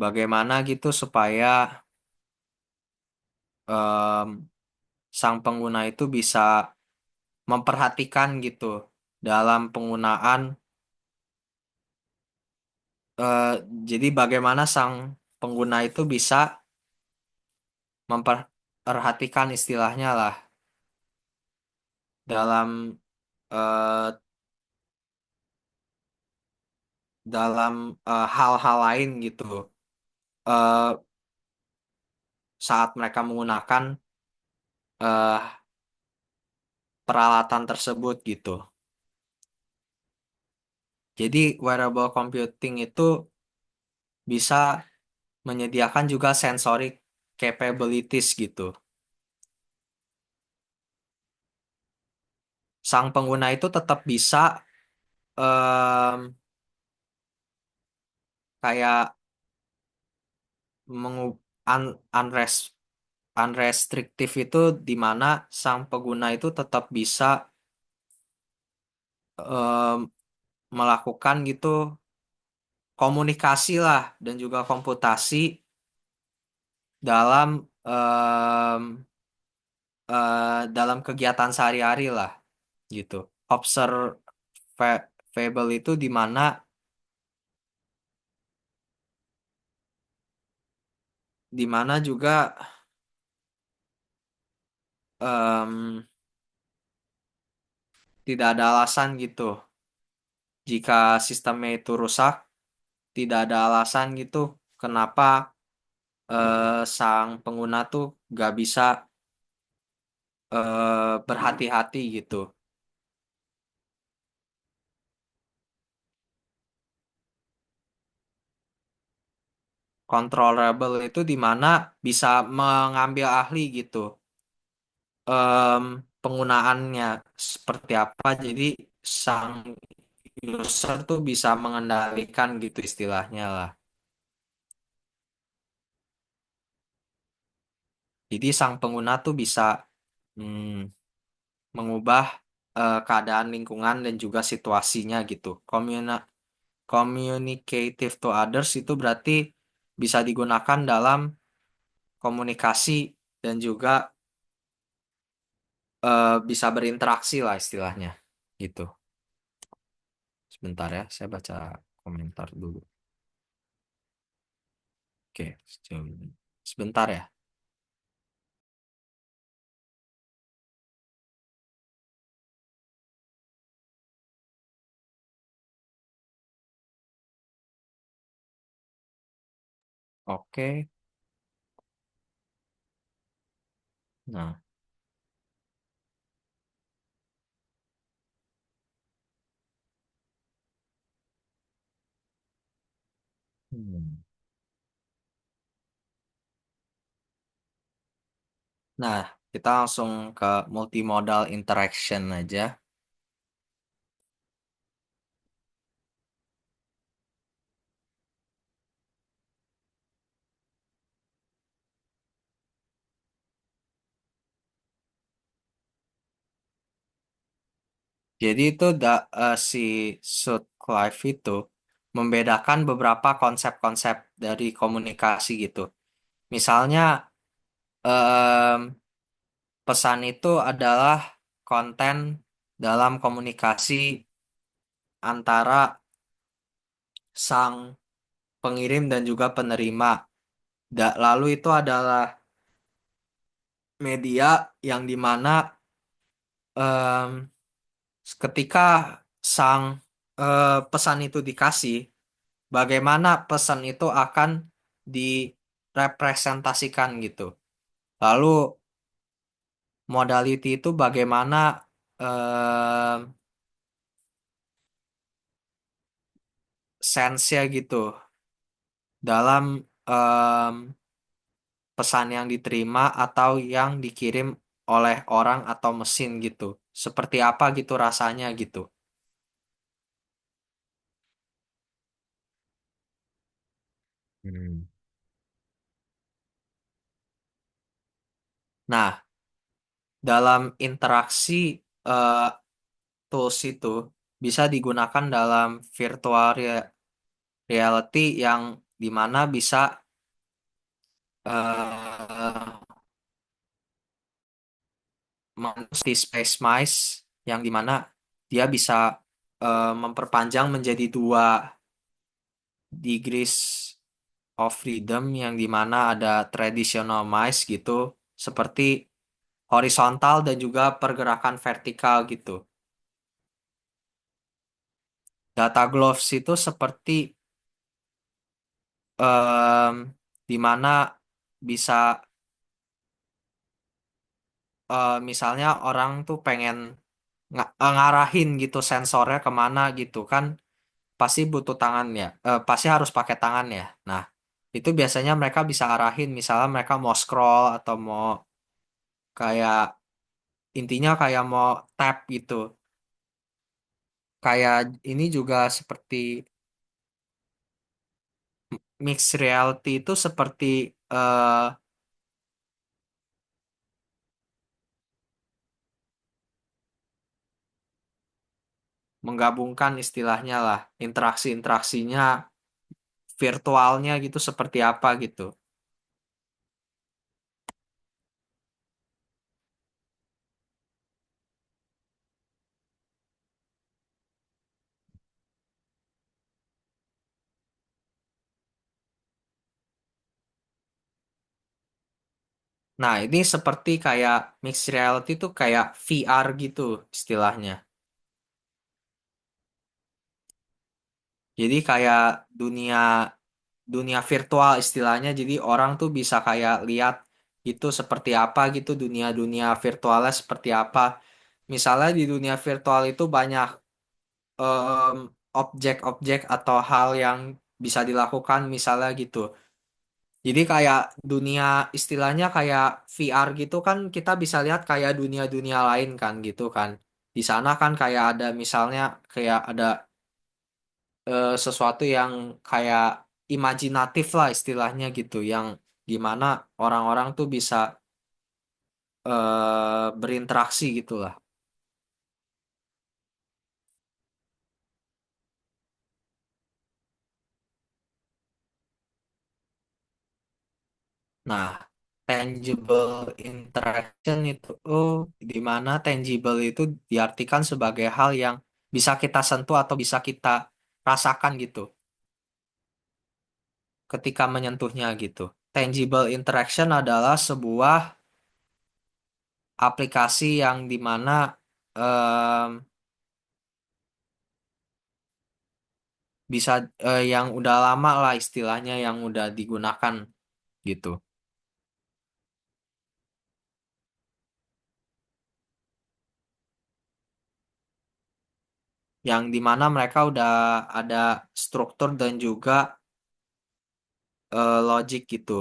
bagaimana gitu supaya em, sang pengguna itu bisa memperhatikan gitu dalam penggunaan eh, jadi bagaimana sang pengguna itu bisa memperhatikan istilahnya lah dalam eh, dalam hal-hal lain gitu eh, saat mereka menggunakan eh, peralatan tersebut gitu. Jadi wearable computing itu bisa menyediakan juga sensory capabilities gitu. Sang pengguna itu tetap bisa em, kayak mengu unrest unrestrictive itu di mana sang pengguna itu tetap bisa em, melakukan gitu komunikasi lah dan juga komputasi dalam dalam kegiatan sehari-hari lah gitu. observable itu di mana juga em, tidak ada alasan gitu. Jika sistemnya itu rusak, tidak ada alasan gitu kenapa sang pengguna tuh gak bisa berhati-hati gitu. Controllable itu di mana bisa mengambil ahli gitu. Em, Penggunaannya seperti apa, jadi sang user tuh bisa mengendalikan gitu istilahnya lah. Jadi sang pengguna tuh bisa hmm, mengubah keadaan lingkungan dan juga situasinya gitu. Communicative to others itu berarti bisa digunakan dalam komunikasi dan juga bisa berinteraksi lah istilahnya gitu. Sebentar ya, saya baca komentar dulu. Oke, sejauh ini. Sebentar ya. Oke. Nah, hmm. Nah, kita langsung ke multimodal interaction aja. Jadi itu si Sutcliffe itu membedakan beberapa konsep-konsep dari komunikasi gitu. Misalnya em, pesan itu adalah konten dalam komunikasi antara sang pengirim dan juga penerima. Lalu itu adalah media yang dimana em, ketika sang pesan itu dikasih, bagaimana pesan itu akan direpresentasikan gitu. Lalu modality itu bagaimana sense-nya gitu dalam em, pesan yang diterima atau yang dikirim oleh orang atau mesin gitu. Seperti apa gitu rasanya gitu. Hmm. Nah, dalam interaksi eh, tools itu bisa digunakan dalam virtual reality yang dimana bisa eh di Space Mice yang dimana dia bisa memperpanjang menjadi 2 degrees of freedom yang dimana ada traditional mice gitu seperti horizontal dan juga pergerakan vertikal gitu. Data gloves itu seperti em, dimana bisa misalnya orang tuh pengen ngarahin gitu sensornya kemana gitu kan pasti butuh tangan ya, pasti harus pakai tangan ya. Nah, itu biasanya mereka bisa arahin, misalnya mereka mau scroll atau mau kayak intinya kayak mau tap gitu. Kayak ini juga seperti mixed reality itu seperti eh, menggabungkan istilahnya lah interaksi-interaksinya virtualnya gitu seperti apa gitu. Nah, ini seperti kayak mixed reality tuh kayak VR gitu istilahnya. Jadi kayak dunia dunia virtual istilahnya. Jadi orang tuh bisa kayak lihat itu seperti apa gitu dunia-dunia virtualnya seperti apa. Misalnya di dunia virtual itu banyak em, objek-objek atau hal yang bisa dilakukan misalnya gitu. Jadi kayak dunia istilahnya kayak VR gitu kan kita bisa lihat kayak dunia-dunia lain kan gitu kan. Di sana kan kayak ada misalnya kayak ada sesuatu yang kayak imajinatif lah istilahnya gitu yang dimana orang-orang tuh bisa berinteraksi gitu lah. Nah, tangible interaction itu di mana tangible itu diartikan sebagai hal yang bisa kita sentuh atau bisa kita rasakan gitu ketika menyentuhnya gitu. Tangible interaction adalah sebuah aplikasi yang dimana bisa yang udah lama lah istilahnya yang udah digunakan gitu. Yang dimana mereka udah ada struktur dan juga logik gitu.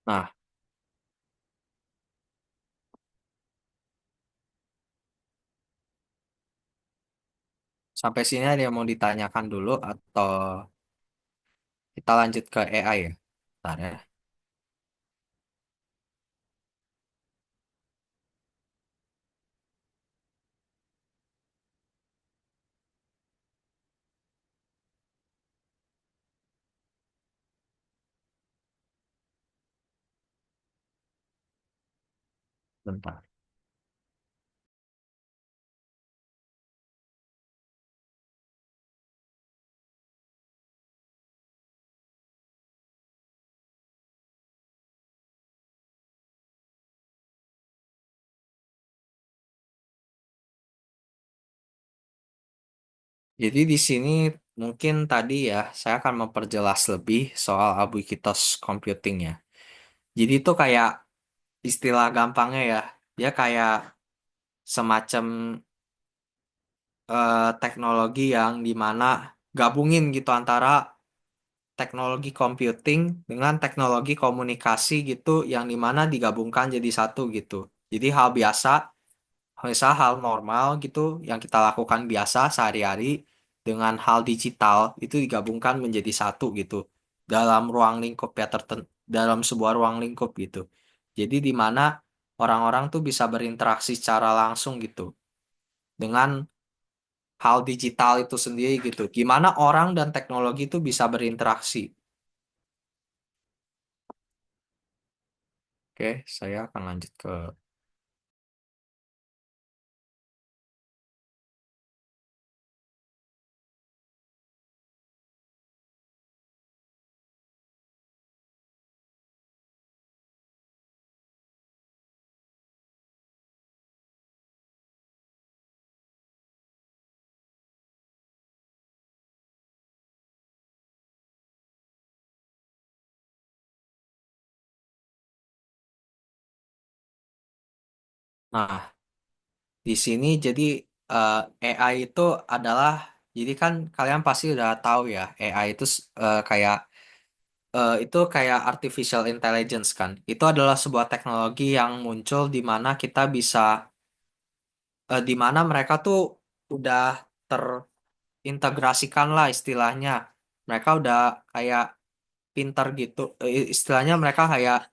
Nah, sampai sini ada yang mau ditanyakan dulu atau kita lanjut ke AI ya? Bentar ya, bentar. Jadi di sini mungkin tadi ya saya akan memperjelas lebih soal Ubiquitous Computing ya. Jadi itu kayak istilah gampangnya ya, dia kayak semacam teknologi yang dimana gabungin gitu antara teknologi computing dengan teknologi komunikasi gitu yang dimana digabungkan jadi satu gitu. Jadi hal biasa, misal hal normal gitu yang kita lakukan biasa sehari-hari dengan hal digital itu digabungkan menjadi satu gitu dalam ruang lingkup ya dalam sebuah ruang lingkup gitu. Jadi di mana orang-orang tuh bisa berinteraksi secara langsung gitu dengan hal digital itu sendiri gitu. Gimana orang dan teknologi itu bisa berinteraksi. Oke, saya akan lanjut ke. Nah, di sini jadi AI itu adalah, jadi kan kalian pasti udah tahu ya, AI itu itu kayak artificial intelligence kan. Itu adalah sebuah teknologi yang muncul di mana kita bisa, di mana mereka tuh udah terintegrasikan lah istilahnya. Mereka udah kayak pintar gitu. Istilahnya mereka kayak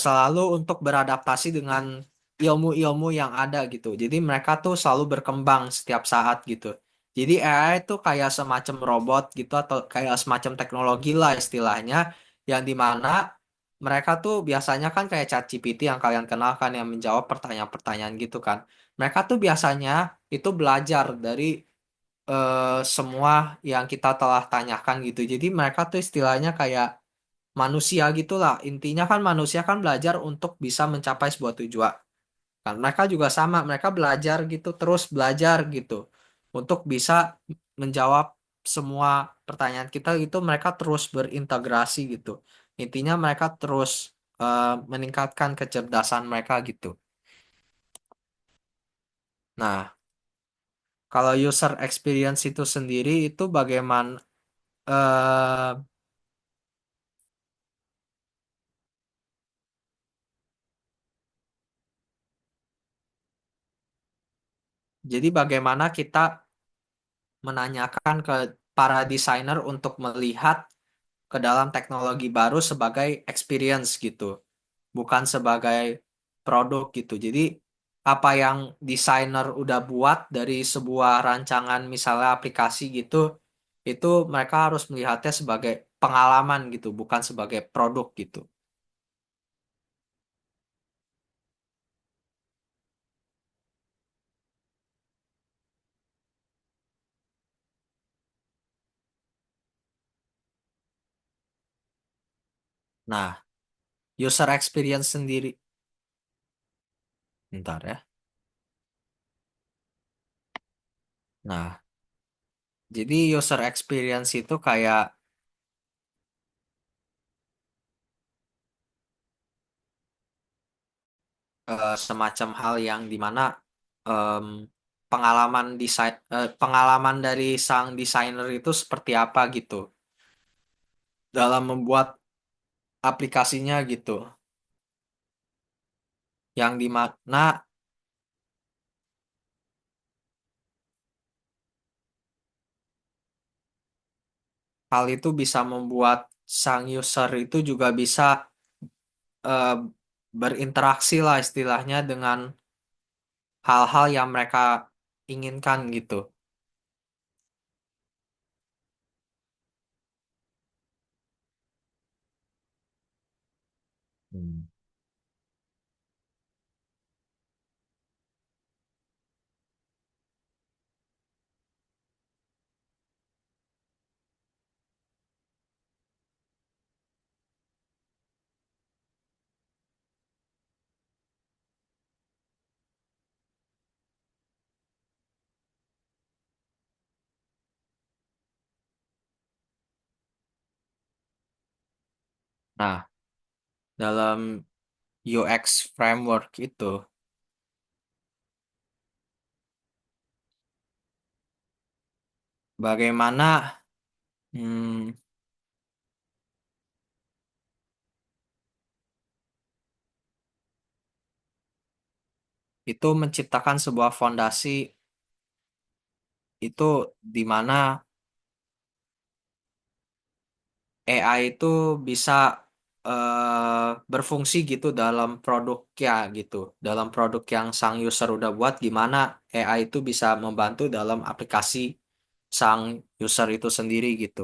selalu untuk beradaptasi dengan ilmu-ilmu yang ada gitu. Jadi mereka tuh selalu berkembang setiap saat gitu. Jadi AI itu kayak semacam robot gitu atau kayak semacam teknologi lah istilahnya yang dimana mereka tuh biasanya kan kayak ChatGPT yang kalian kenal kan yang menjawab pertanyaan-pertanyaan gitu kan. Mereka tuh biasanya itu belajar dari semua yang kita telah tanyakan gitu. Jadi mereka tuh istilahnya kayak manusia gitulah. Intinya kan manusia kan belajar untuk bisa mencapai sebuah tujuan. Kan mereka juga sama, mereka belajar gitu, terus belajar gitu untuk bisa menjawab semua pertanyaan kita gitu. Mereka terus berintegrasi gitu. Intinya mereka terus meningkatkan kecerdasan mereka gitu. Nah, kalau user experience itu sendiri itu bagaimana? eh, jadi bagaimana kita menanyakan ke para desainer untuk melihat ke dalam teknologi baru sebagai experience gitu, bukan sebagai produk gitu. Jadi apa yang desainer udah buat dari sebuah rancangan misalnya aplikasi gitu, itu mereka harus melihatnya sebagai pengalaman gitu, bukan sebagai produk gitu. Nah, user experience sendiri, bentar ya. Nah, jadi user experience itu kayak semacam hal yang dimana em, pengalaman dari sang desainer itu seperti apa gitu dalam membuat aplikasinya gitu, yang dimana hal itu bisa membuat sang user itu juga bisa eh, berinteraksi lah istilahnya dengan hal-hal yang mereka inginkan gitu. Hmm. Nah, dalam UX framework itu bagaimana hmm, itu menciptakan sebuah fondasi itu di mana AI itu bisa berfungsi gitu dalam produknya gitu. Dalam produk yang sang user udah buat, gimana AI itu bisa membantu dalam aplikasi sang user itu sendiri gitu.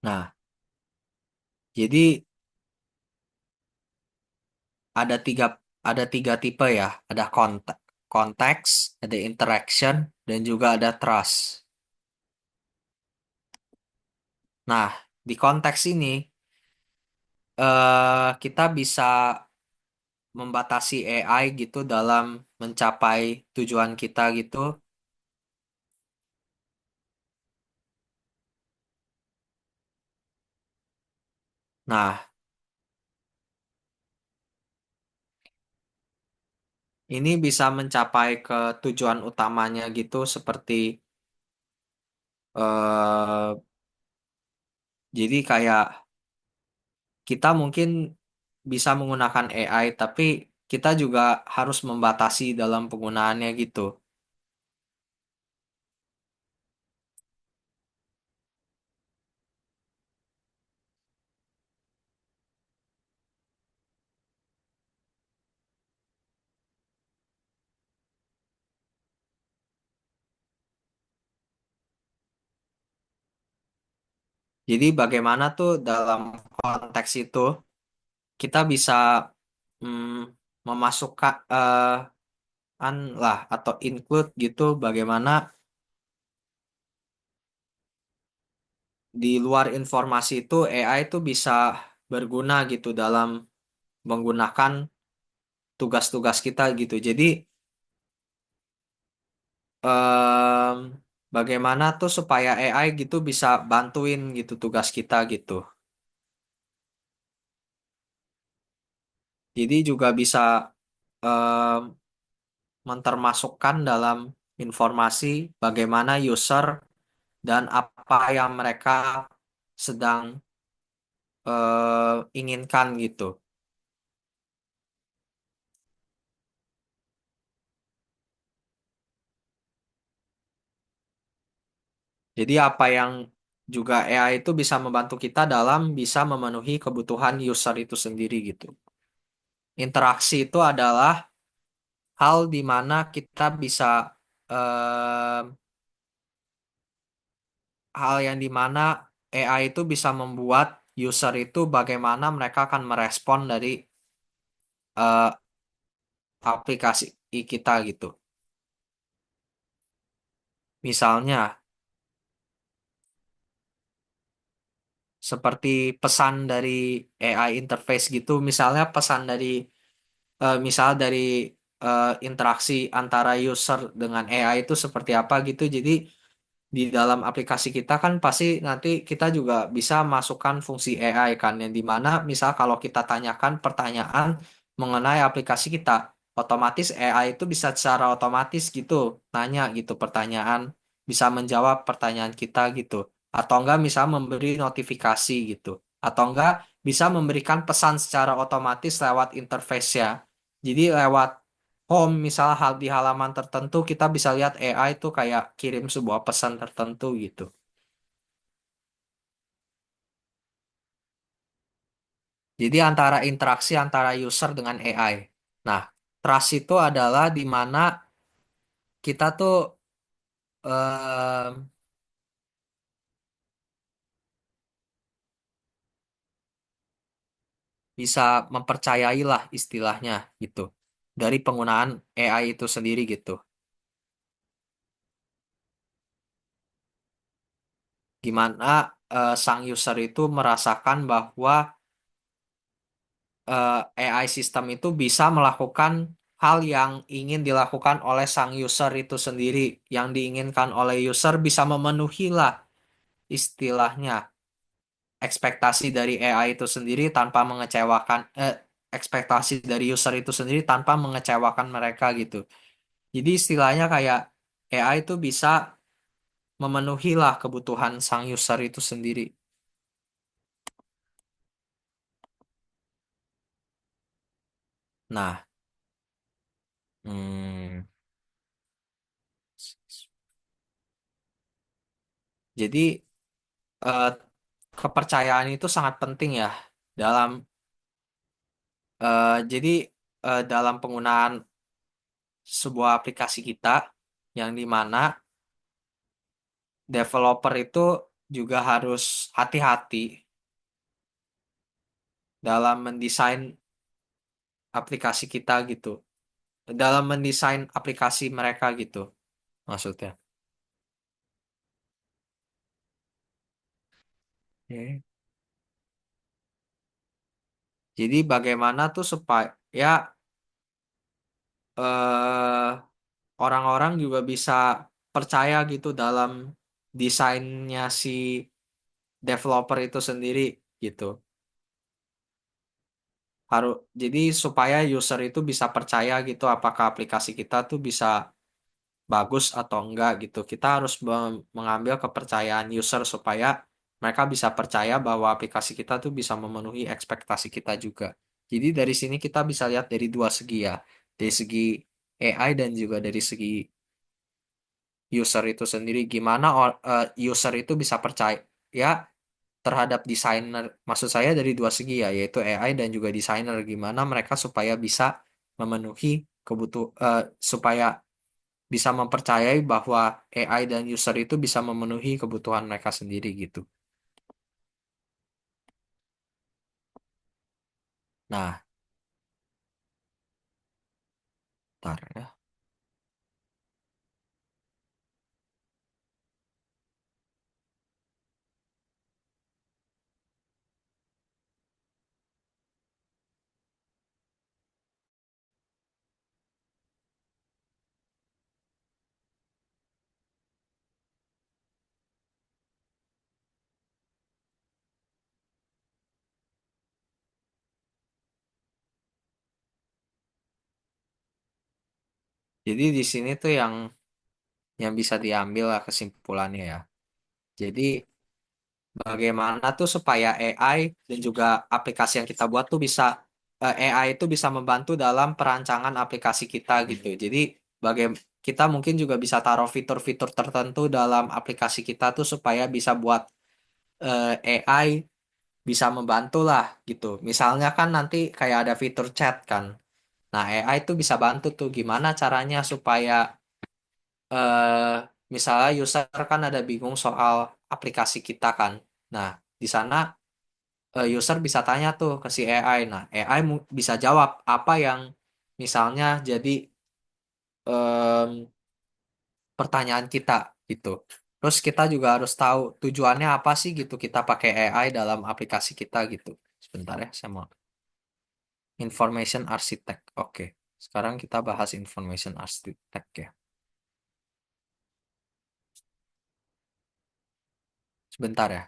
Nah, jadi ada tiga ada tiga tipe ya. Ada konteks, ada interaction, dan juga ada trust. Nah, di konteks ini kita bisa membatasi AI gitu dalam mencapai tujuan kita gitu. Nah, ini bisa mencapai ke tujuan utamanya gitu seperti eh jadi kayak kita mungkin bisa menggunakan AI tapi kita juga harus membatasi dalam penggunaannya gitu. Jadi bagaimana tuh dalam konteks itu kita bisa memasukkan lah atau include gitu bagaimana di luar informasi itu AI itu bisa berguna gitu dalam menggunakan tugas-tugas kita gitu. Jadi em, bagaimana tuh supaya AI gitu bisa bantuin gitu tugas kita gitu. Jadi juga bisa em, mentermasukkan dalam informasi bagaimana user dan apa yang mereka sedang inginkan gitu. Jadi apa yang juga AI itu bisa membantu kita dalam bisa memenuhi kebutuhan user itu sendiri gitu. Interaksi itu adalah hal di mana kita bisa eh, hal yang di mana AI itu bisa membuat user itu bagaimana mereka akan merespon dari eh, aplikasi kita gitu. Misalnya seperti pesan dari AI interface gitu, misalnya pesan dari misal dari interaksi antara user dengan AI itu seperti apa gitu. Jadi di dalam aplikasi kita kan pasti nanti kita juga bisa masukkan fungsi AI kan yang dimana misal kalau kita tanyakan pertanyaan mengenai aplikasi kita otomatis AI itu bisa secara otomatis gitu nanya gitu pertanyaan bisa menjawab pertanyaan kita gitu atau enggak misal memberi notifikasi gitu atau enggak bisa memberikan pesan secara otomatis lewat interface ya jadi lewat home misal hal di halaman tertentu kita bisa lihat AI itu kayak kirim sebuah pesan tertentu gitu. Jadi antara interaksi antara user dengan AI. Nah, trust itu adalah di mana kita tuh em, bisa mempercayai lah istilahnya gitu dari penggunaan AI itu sendiri gitu. Gimana sang user itu merasakan bahwa AI sistem itu bisa melakukan hal yang ingin dilakukan oleh sang user itu sendiri. Yang diinginkan oleh user bisa memenuhi lah istilahnya ekspektasi dari AI itu sendiri tanpa mengecewakan ekspektasi dari user itu sendiri tanpa mengecewakan mereka gitu. Jadi istilahnya kayak AI itu bisa memenuhi lah kebutuhan sang user itu sendiri. Nah, hmm, jadi eh, kepercayaan itu sangat penting ya dalam jadi dalam penggunaan sebuah aplikasi kita yang dimana developer itu juga harus hati-hati dalam mendesain aplikasi kita gitu, dalam mendesain aplikasi mereka gitu maksudnya. Oke. Jadi bagaimana tuh supaya eh, orang-orang juga bisa percaya gitu dalam desainnya si developer itu sendiri gitu. Harus jadi supaya user itu bisa percaya gitu apakah aplikasi kita tuh bisa bagus atau enggak gitu. Kita harus mengambil kepercayaan user supaya mereka bisa percaya bahwa aplikasi kita tuh bisa memenuhi ekspektasi kita juga. Jadi dari sini kita bisa lihat dari dua segi ya, dari segi AI dan juga dari segi user itu sendiri. Gimana user itu bisa percaya ya terhadap desainer. Maksud saya dari dua segi ya, yaitu AI dan juga desainer. Gimana mereka supaya bisa memenuhi supaya bisa mempercayai bahwa AI dan user itu bisa memenuhi kebutuhan mereka sendiri gitu. Nah, ntar ya. Jadi di sini tuh yang bisa diambil lah kesimpulannya ya. Jadi bagaimana tuh supaya AI dan juga aplikasi yang kita buat tuh bisa AI itu bisa membantu dalam perancangan aplikasi kita gitu. Jadi bagaimana kita mungkin juga bisa taruh fitur-fitur tertentu dalam aplikasi kita tuh supaya bisa buat AI bisa membantu lah gitu. Misalnya kan nanti kayak ada fitur chat kan. Nah, AI itu bisa bantu tuh gimana caranya supaya eh misalnya user kan ada bingung soal aplikasi kita kan. Nah, di sana user bisa tanya tuh ke si AI. Nah, AI bisa jawab apa yang misalnya jadi em, pertanyaan kita gitu. Terus kita juga harus tahu tujuannya apa sih gitu kita pakai AI dalam aplikasi kita gitu. Sebentar ya, saya mau information architect. Oke. Sekarang kita bahas information architect ya. Sebentar ya.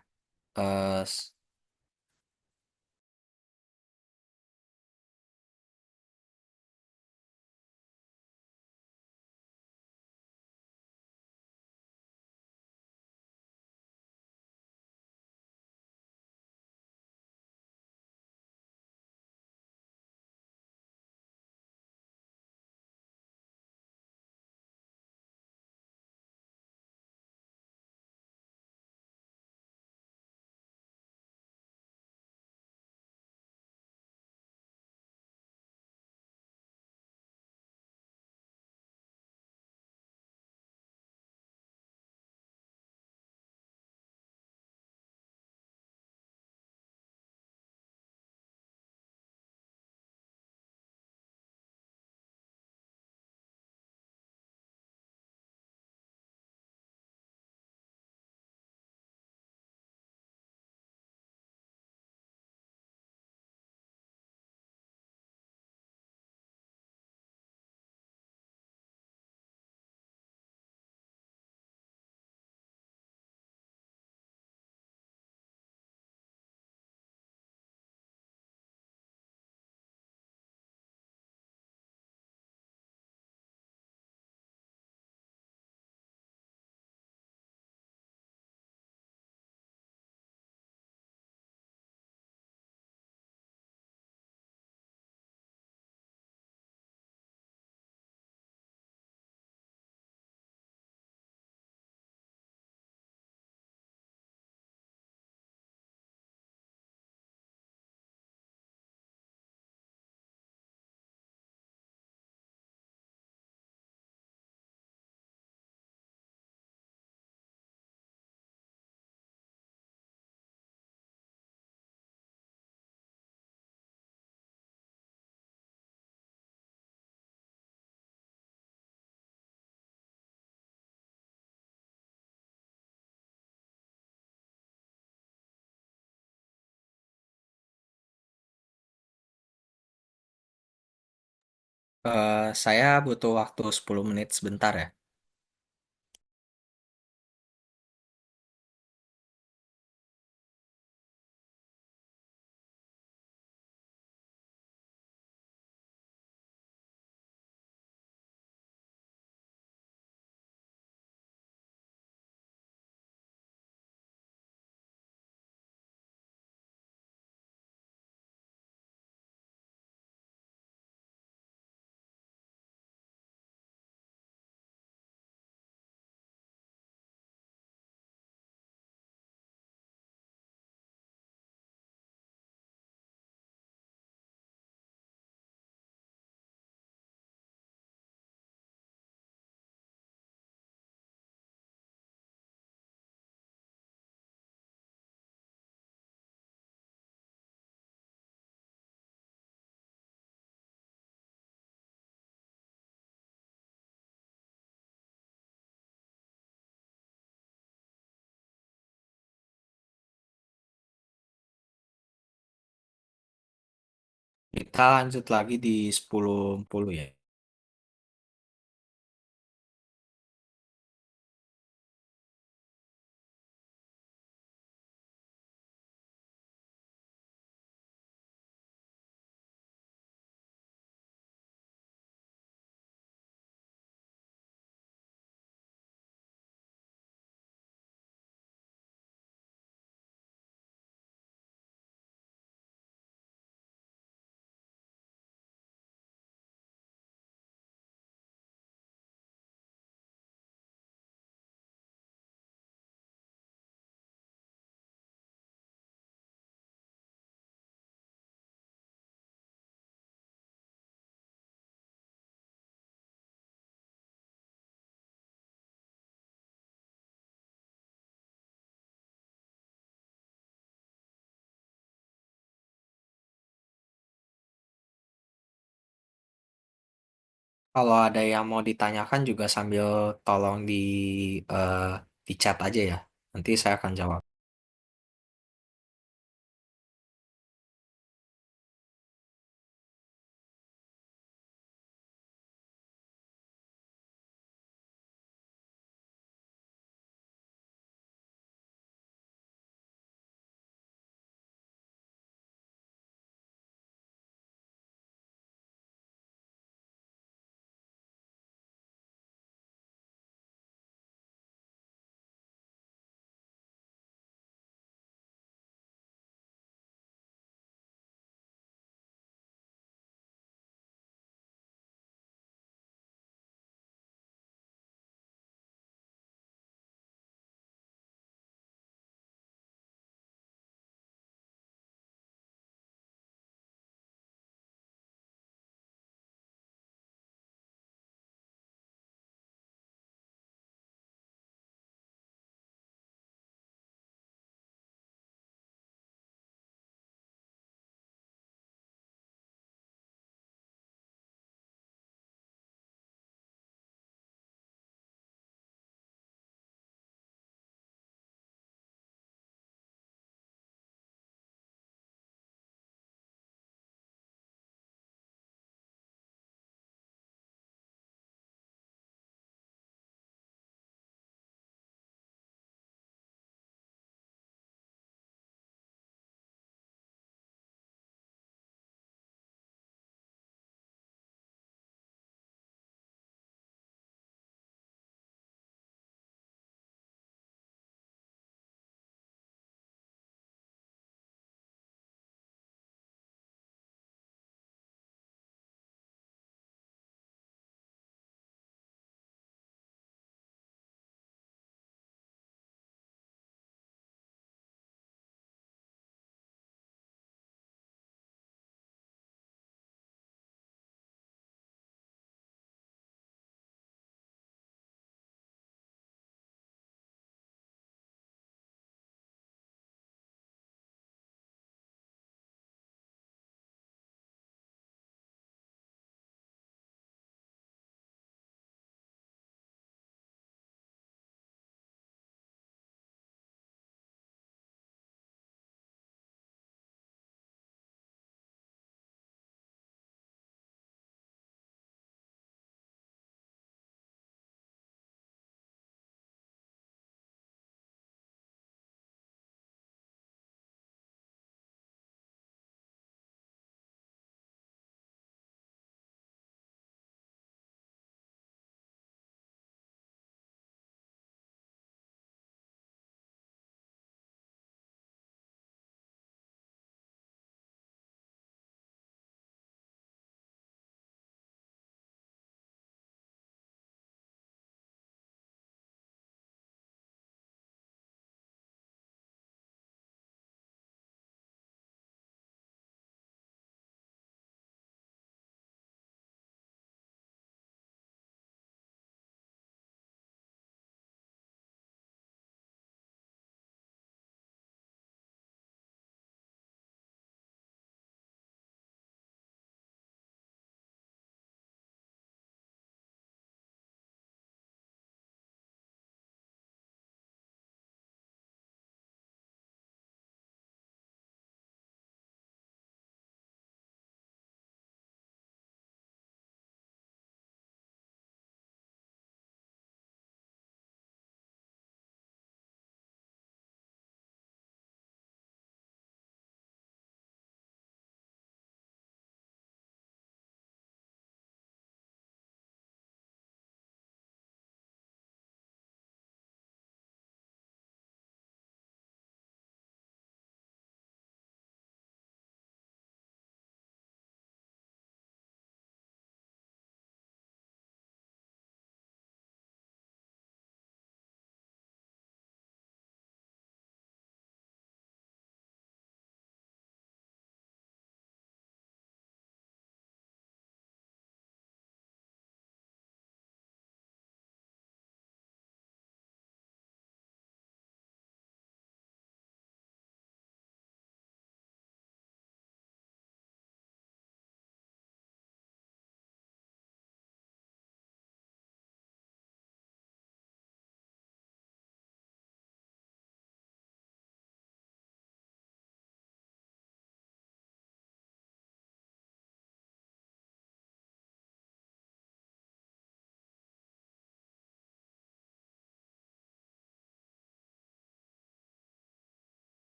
Eh, saya butuh waktu 10 menit sebentar ya. Kita lanjut lagi di 10.10 ya. Kalau ada yang mau ditanyakan juga sambil tolong eh, di chat aja ya. Nanti saya akan jawab.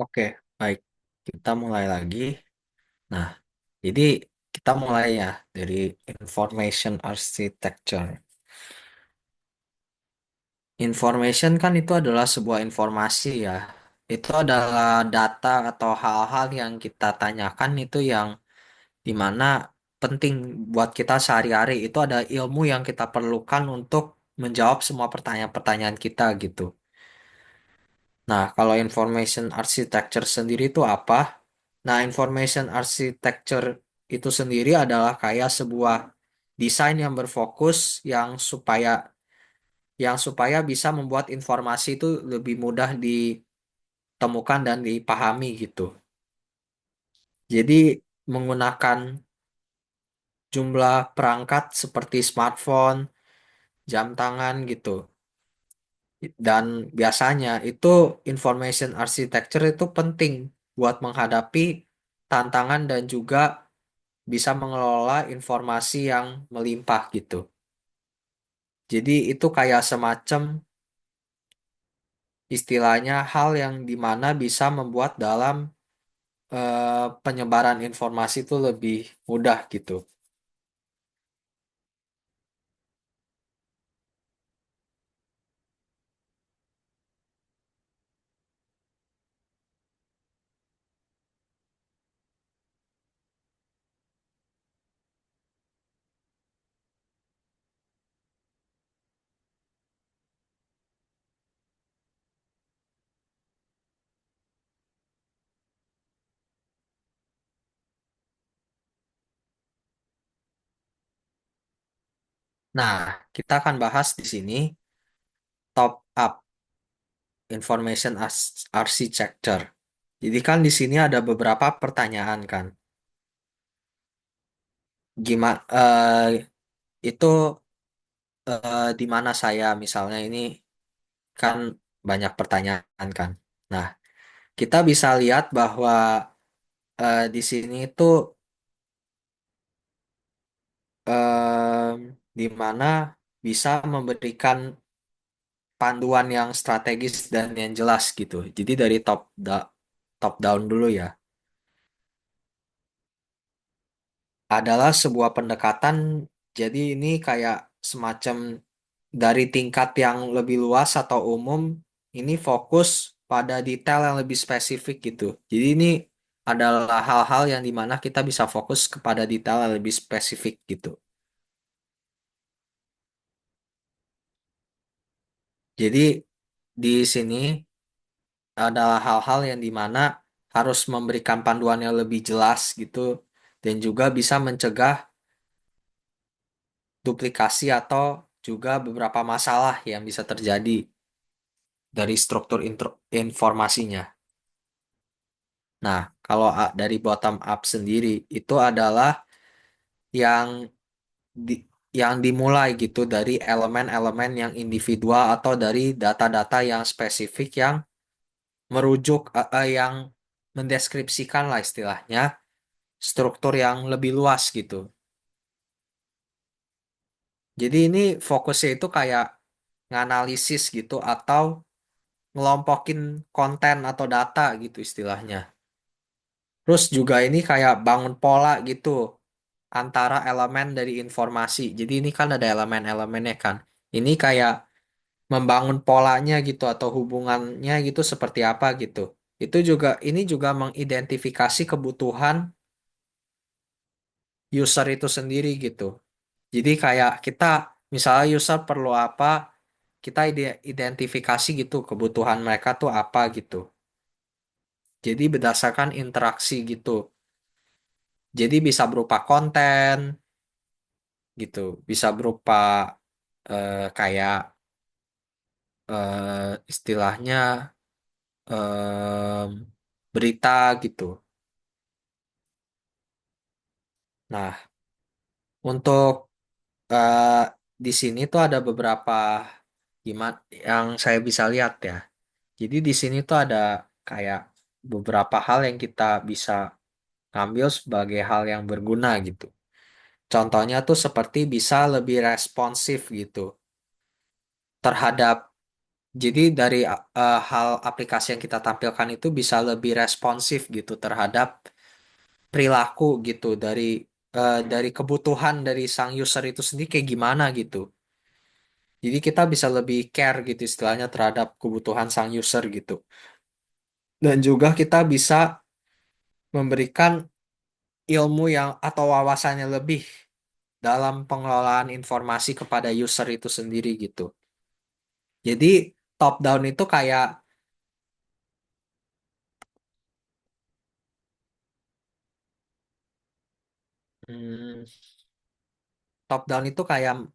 Oke, baik. Kita mulai lagi. Nah, jadi kita mulai ya dari information architecture. Information kan itu adalah sebuah informasi ya. Itu adalah data atau hal-hal yang kita tanyakan itu yang dimana penting buat kita sehari-hari. Itu ada ilmu yang kita perlukan untuk menjawab semua pertanyaan-pertanyaan kita gitu. Nah, kalau information architecture sendiri itu apa? Nah, information architecture itu sendiri adalah kayak sebuah desain yang berfokus yang supaya bisa membuat informasi itu lebih mudah ditemukan dan dipahami gitu. Jadi menggunakan jumlah perangkat seperti smartphone, jam tangan gitu. Dan biasanya itu information architecture itu penting buat menghadapi tantangan dan juga bisa mengelola informasi yang melimpah gitu. Jadi itu kayak semacam istilahnya hal yang dimana bisa membuat dalam penyebaran informasi itu lebih mudah gitu. Nah, kita akan bahas di sini top up information architecture. Jadi kan di sini ada beberapa pertanyaan kan. Gimana itu di mana saya misalnya ini kan banyak pertanyaan kan. Nah, kita bisa lihat bahwa di sini itu di mana bisa memberikan panduan yang strategis dan yang jelas gitu. Jadi dari top down dulu ya. Adalah sebuah pendekatan, jadi ini kayak semacam dari tingkat yang lebih luas atau umum, ini fokus pada detail yang lebih spesifik gitu. Jadi ini adalah hal-hal yang dimana kita bisa fokus kepada detail yang lebih spesifik gitu. Jadi di sini adalah hal-hal yang dimana harus memberikan panduan yang lebih jelas gitu dan juga bisa mencegah duplikasi atau juga beberapa masalah yang bisa terjadi dari struktur informasinya. Nah, kalau dari bottom up sendiri itu adalah yang di, yang dimulai gitu dari elemen-elemen yang individual atau dari data-data yang spesifik yang merujuk yang mendeskripsikan lah istilahnya struktur yang lebih luas gitu. Jadi ini fokusnya itu kayak nganalisis gitu atau ngelompokin konten atau data gitu istilahnya. Terus juga ini kayak bangun pola gitu antara elemen dari informasi. Jadi ini kan ada elemen-elemennya kan. Ini kayak membangun polanya gitu atau hubungannya gitu seperti apa gitu. Ini juga mengidentifikasi kebutuhan user itu sendiri gitu. Jadi kayak kita misalnya user perlu apa, kita identifikasi gitu kebutuhan mereka tuh apa gitu. Jadi berdasarkan interaksi gitu. Jadi bisa berupa konten gitu, bisa berupa kayak istilahnya em, berita gitu. Nah, untuk eh, di sini tuh ada beberapa gimana yang saya bisa lihat ya. Jadi di sini tuh ada kayak beberapa hal yang kita bisa ngambil sebagai hal yang berguna gitu. Contohnya tuh seperti bisa lebih responsif gitu terhadap Jadi dari hal aplikasi yang kita tampilkan itu bisa lebih responsif gitu terhadap perilaku gitu dari kebutuhan dari sang user itu sendiri kayak gimana gitu. Jadi kita bisa lebih care gitu istilahnya terhadap kebutuhan sang user gitu. Dan juga kita bisa memberikan ilmu yang atau wawasannya lebih dalam pengelolaan informasi kepada user itu sendiri gitu. Jadi top down itu kayak hmm, top down itu kayak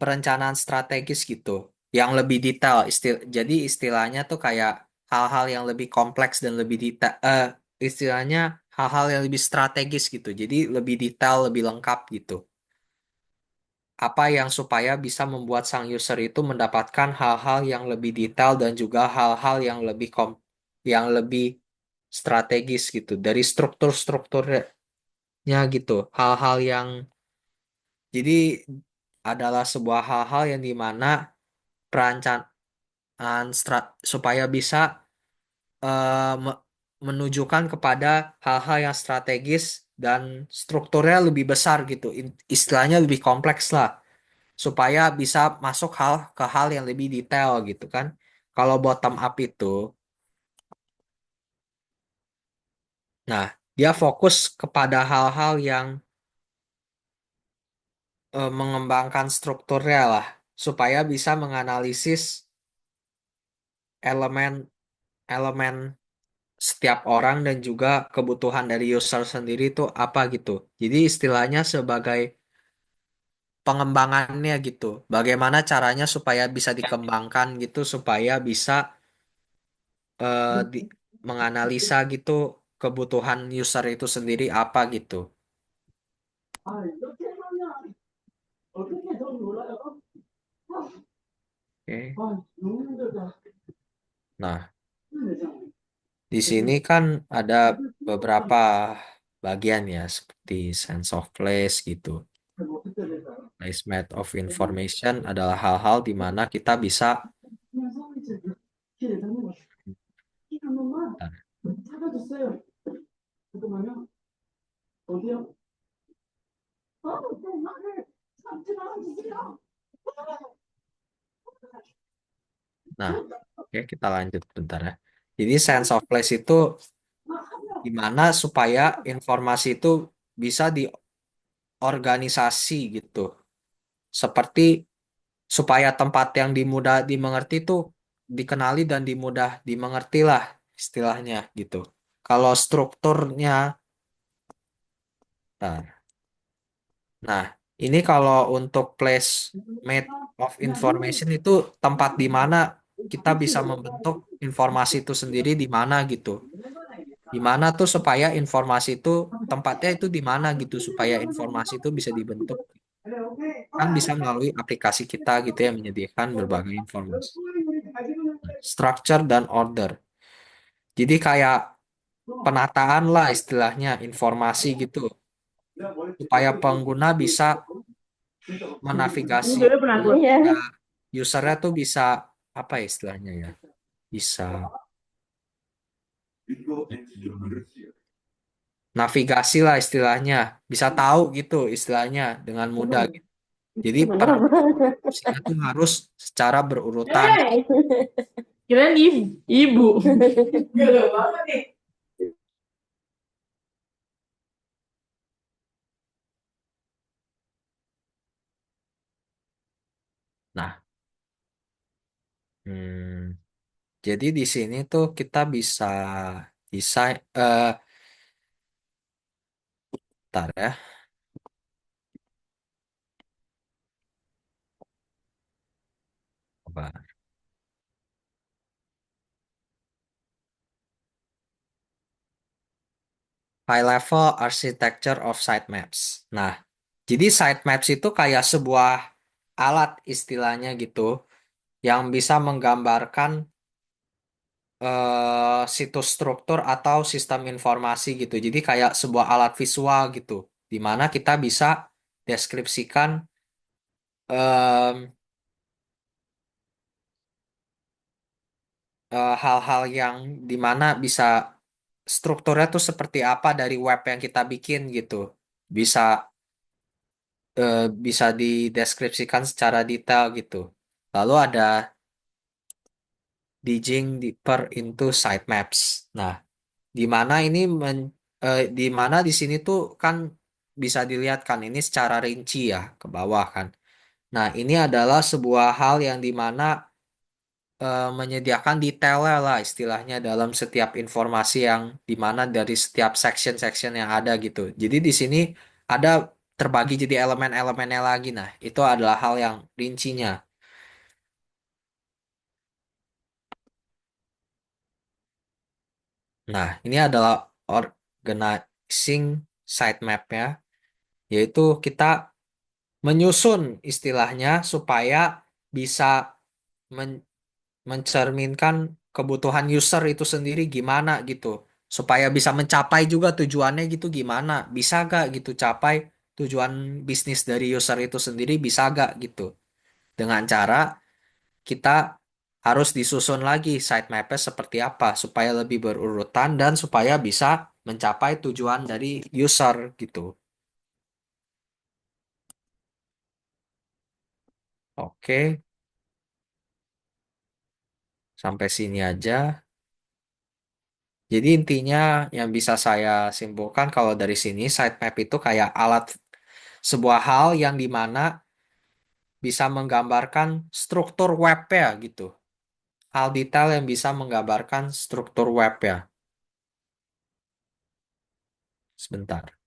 perencanaan strategis gitu, yang lebih detail. Jadi istilahnya tuh kayak hal-hal yang lebih kompleks dan lebih detail. Istilahnya hal-hal yang lebih strategis gitu. Jadi lebih detail, lebih lengkap gitu. Apa yang supaya bisa membuat sang user itu mendapatkan hal-hal yang lebih detail dan juga hal-hal yang lebih strategis gitu dari strukturnya gitu. Hal-hal yang jadi adalah sebuah hal-hal yang dimana perencanaan supaya bisa me- menunjukkan kepada hal-hal yang strategis dan strukturnya lebih besar gitu. Istilahnya lebih kompleks lah supaya bisa masuk ke hal yang lebih detail gitu kan. Kalau bottom up itu, nah dia fokus kepada hal-hal yang mengembangkan strukturnya lah supaya bisa menganalisis elemen-elemen setiap orang dan juga kebutuhan dari user sendiri itu apa gitu. Jadi istilahnya sebagai pengembangannya gitu. Bagaimana caranya supaya bisa dikembangkan gitu, supaya bisa menganalisa gitu kebutuhan user itu sendiri apa gitu. Oke. Nah, di sini kan ada beberapa bagian ya, seperti sense of place gitu. Placement of information adalah hal-hal di mana kita bisa Nah, oke kita lanjut bentar ya. Jadi sense of place itu gimana supaya informasi itu bisa diorganisasi gitu. Seperti supaya tempat yang dimudah dimengerti itu dikenali dan dimudah dimengerti lah istilahnya gitu. Kalau strukturnya, nah ini kalau untuk place made of information itu tempat di mana kita bisa membentuk informasi itu sendiri di mana gitu. Di mana tuh supaya informasi itu tempatnya itu di mana gitu supaya informasi itu bisa dibentuk kan bisa melalui aplikasi kita gitu yang menyediakan berbagai informasi. Structure dan order. Jadi kayak penataan lah istilahnya informasi gitu supaya pengguna bisa menavigasi Iya. usernya tuh bisa apa ya istilahnya ya bisa navigasi lah istilahnya bisa tahu gitu istilahnya dengan mudah gitu. Jadi opsinya tuh harus secara berurutan. Kirain ibu. Nah, jadi di sini tuh kita bisa desain bentar ya. Apa? High level architecture of sitemaps. Nah, jadi sitemaps itu kayak sebuah alat istilahnya gitu yang bisa menggambarkan situs struktur atau sistem informasi gitu. Jadi kayak sebuah alat visual gitu, di mana kita bisa deskripsikan em, hal-hal yang dimana bisa strukturnya tuh seperti apa dari web yang kita bikin gitu. Bisa bisa dideskripsikan secara detail gitu. Lalu ada digging deeper into sitemaps. Nah, di mana di mana di sini tuh kan bisa dilihat kan ini secara rinci ya ke bawah kan. Nah, ini adalah sebuah hal yang dimana menyediakan detailnya lah istilahnya dalam setiap informasi yang dimana dari setiap section-section yang ada gitu. Jadi di sini ada terbagi jadi elemen-elemennya lagi. Nah, itu adalah hal yang rincinya. Nah, ini adalah organizing sitemap-nya, yaitu kita menyusun istilahnya supaya bisa men- mencerminkan kebutuhan user itu sendiri gimana gitu. Supaya bisa mencapai juga tujuannya gitu gimana. Bisa gak gitu capai tujuan bisnis dari user itu sendiri bisa gak gitu. Dengan cara kita harus disusun lagi sitemap-nya seperti apa supaya lebih berurutan dan supaya bisa mencapai tujuan dari user gitu. Oke, sampai sini aja. Jadi intinya yang bisa saya simpulkan kalau dari sini sitemap itu kayak alat sebuah hal yang dimana bisa menggambarkan struktur webnya gitu. Hal detail yang bisa menggambarkan struktur webnya. Sebentar.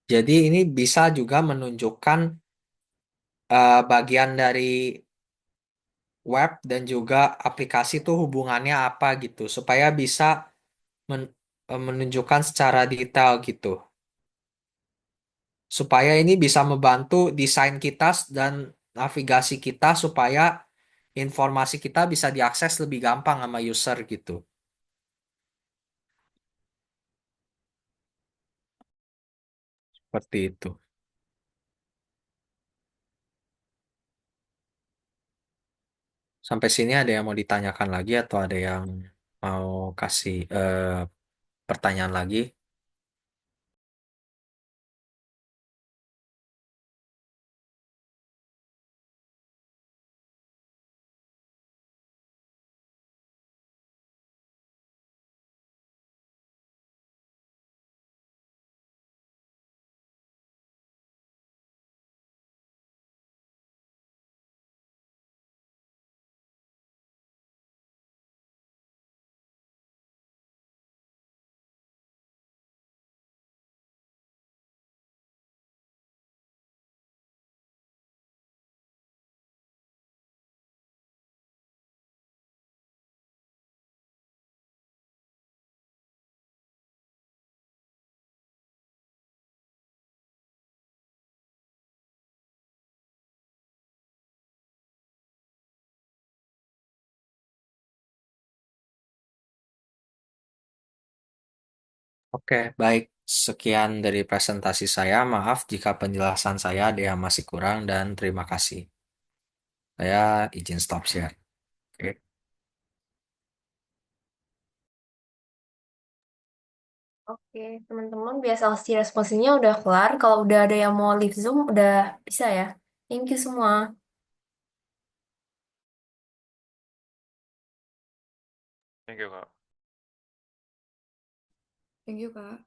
Jadi ini bisa juga menunjukkan bagian dari web dan juga aplikasi itu hubungannya apa gitu supaya bisa menunjukkan secara detail gitu. Supaya ini bisa membantu desain kita dan navigasi kita supaya informasi kita bisa diakses lebih gampang sama user gitu. Seperti itu. Sampai sini ada yang mau ditanyakan lagi atau ada yang mau kasih pertanyaan lagi? Oke, baik. Sekian dari presentasi saya. Maaf jika penjelasan saya ada yang masih kurang dan terima kasih. Saya izin stop share. Oke. Oke, teman-teman, biasa sih responsinya udah kelar. Kalau udah ada yang mau leave Zoom, udah bisa ya. Thank you semua. Thank you, Kak. Thank you, Kak.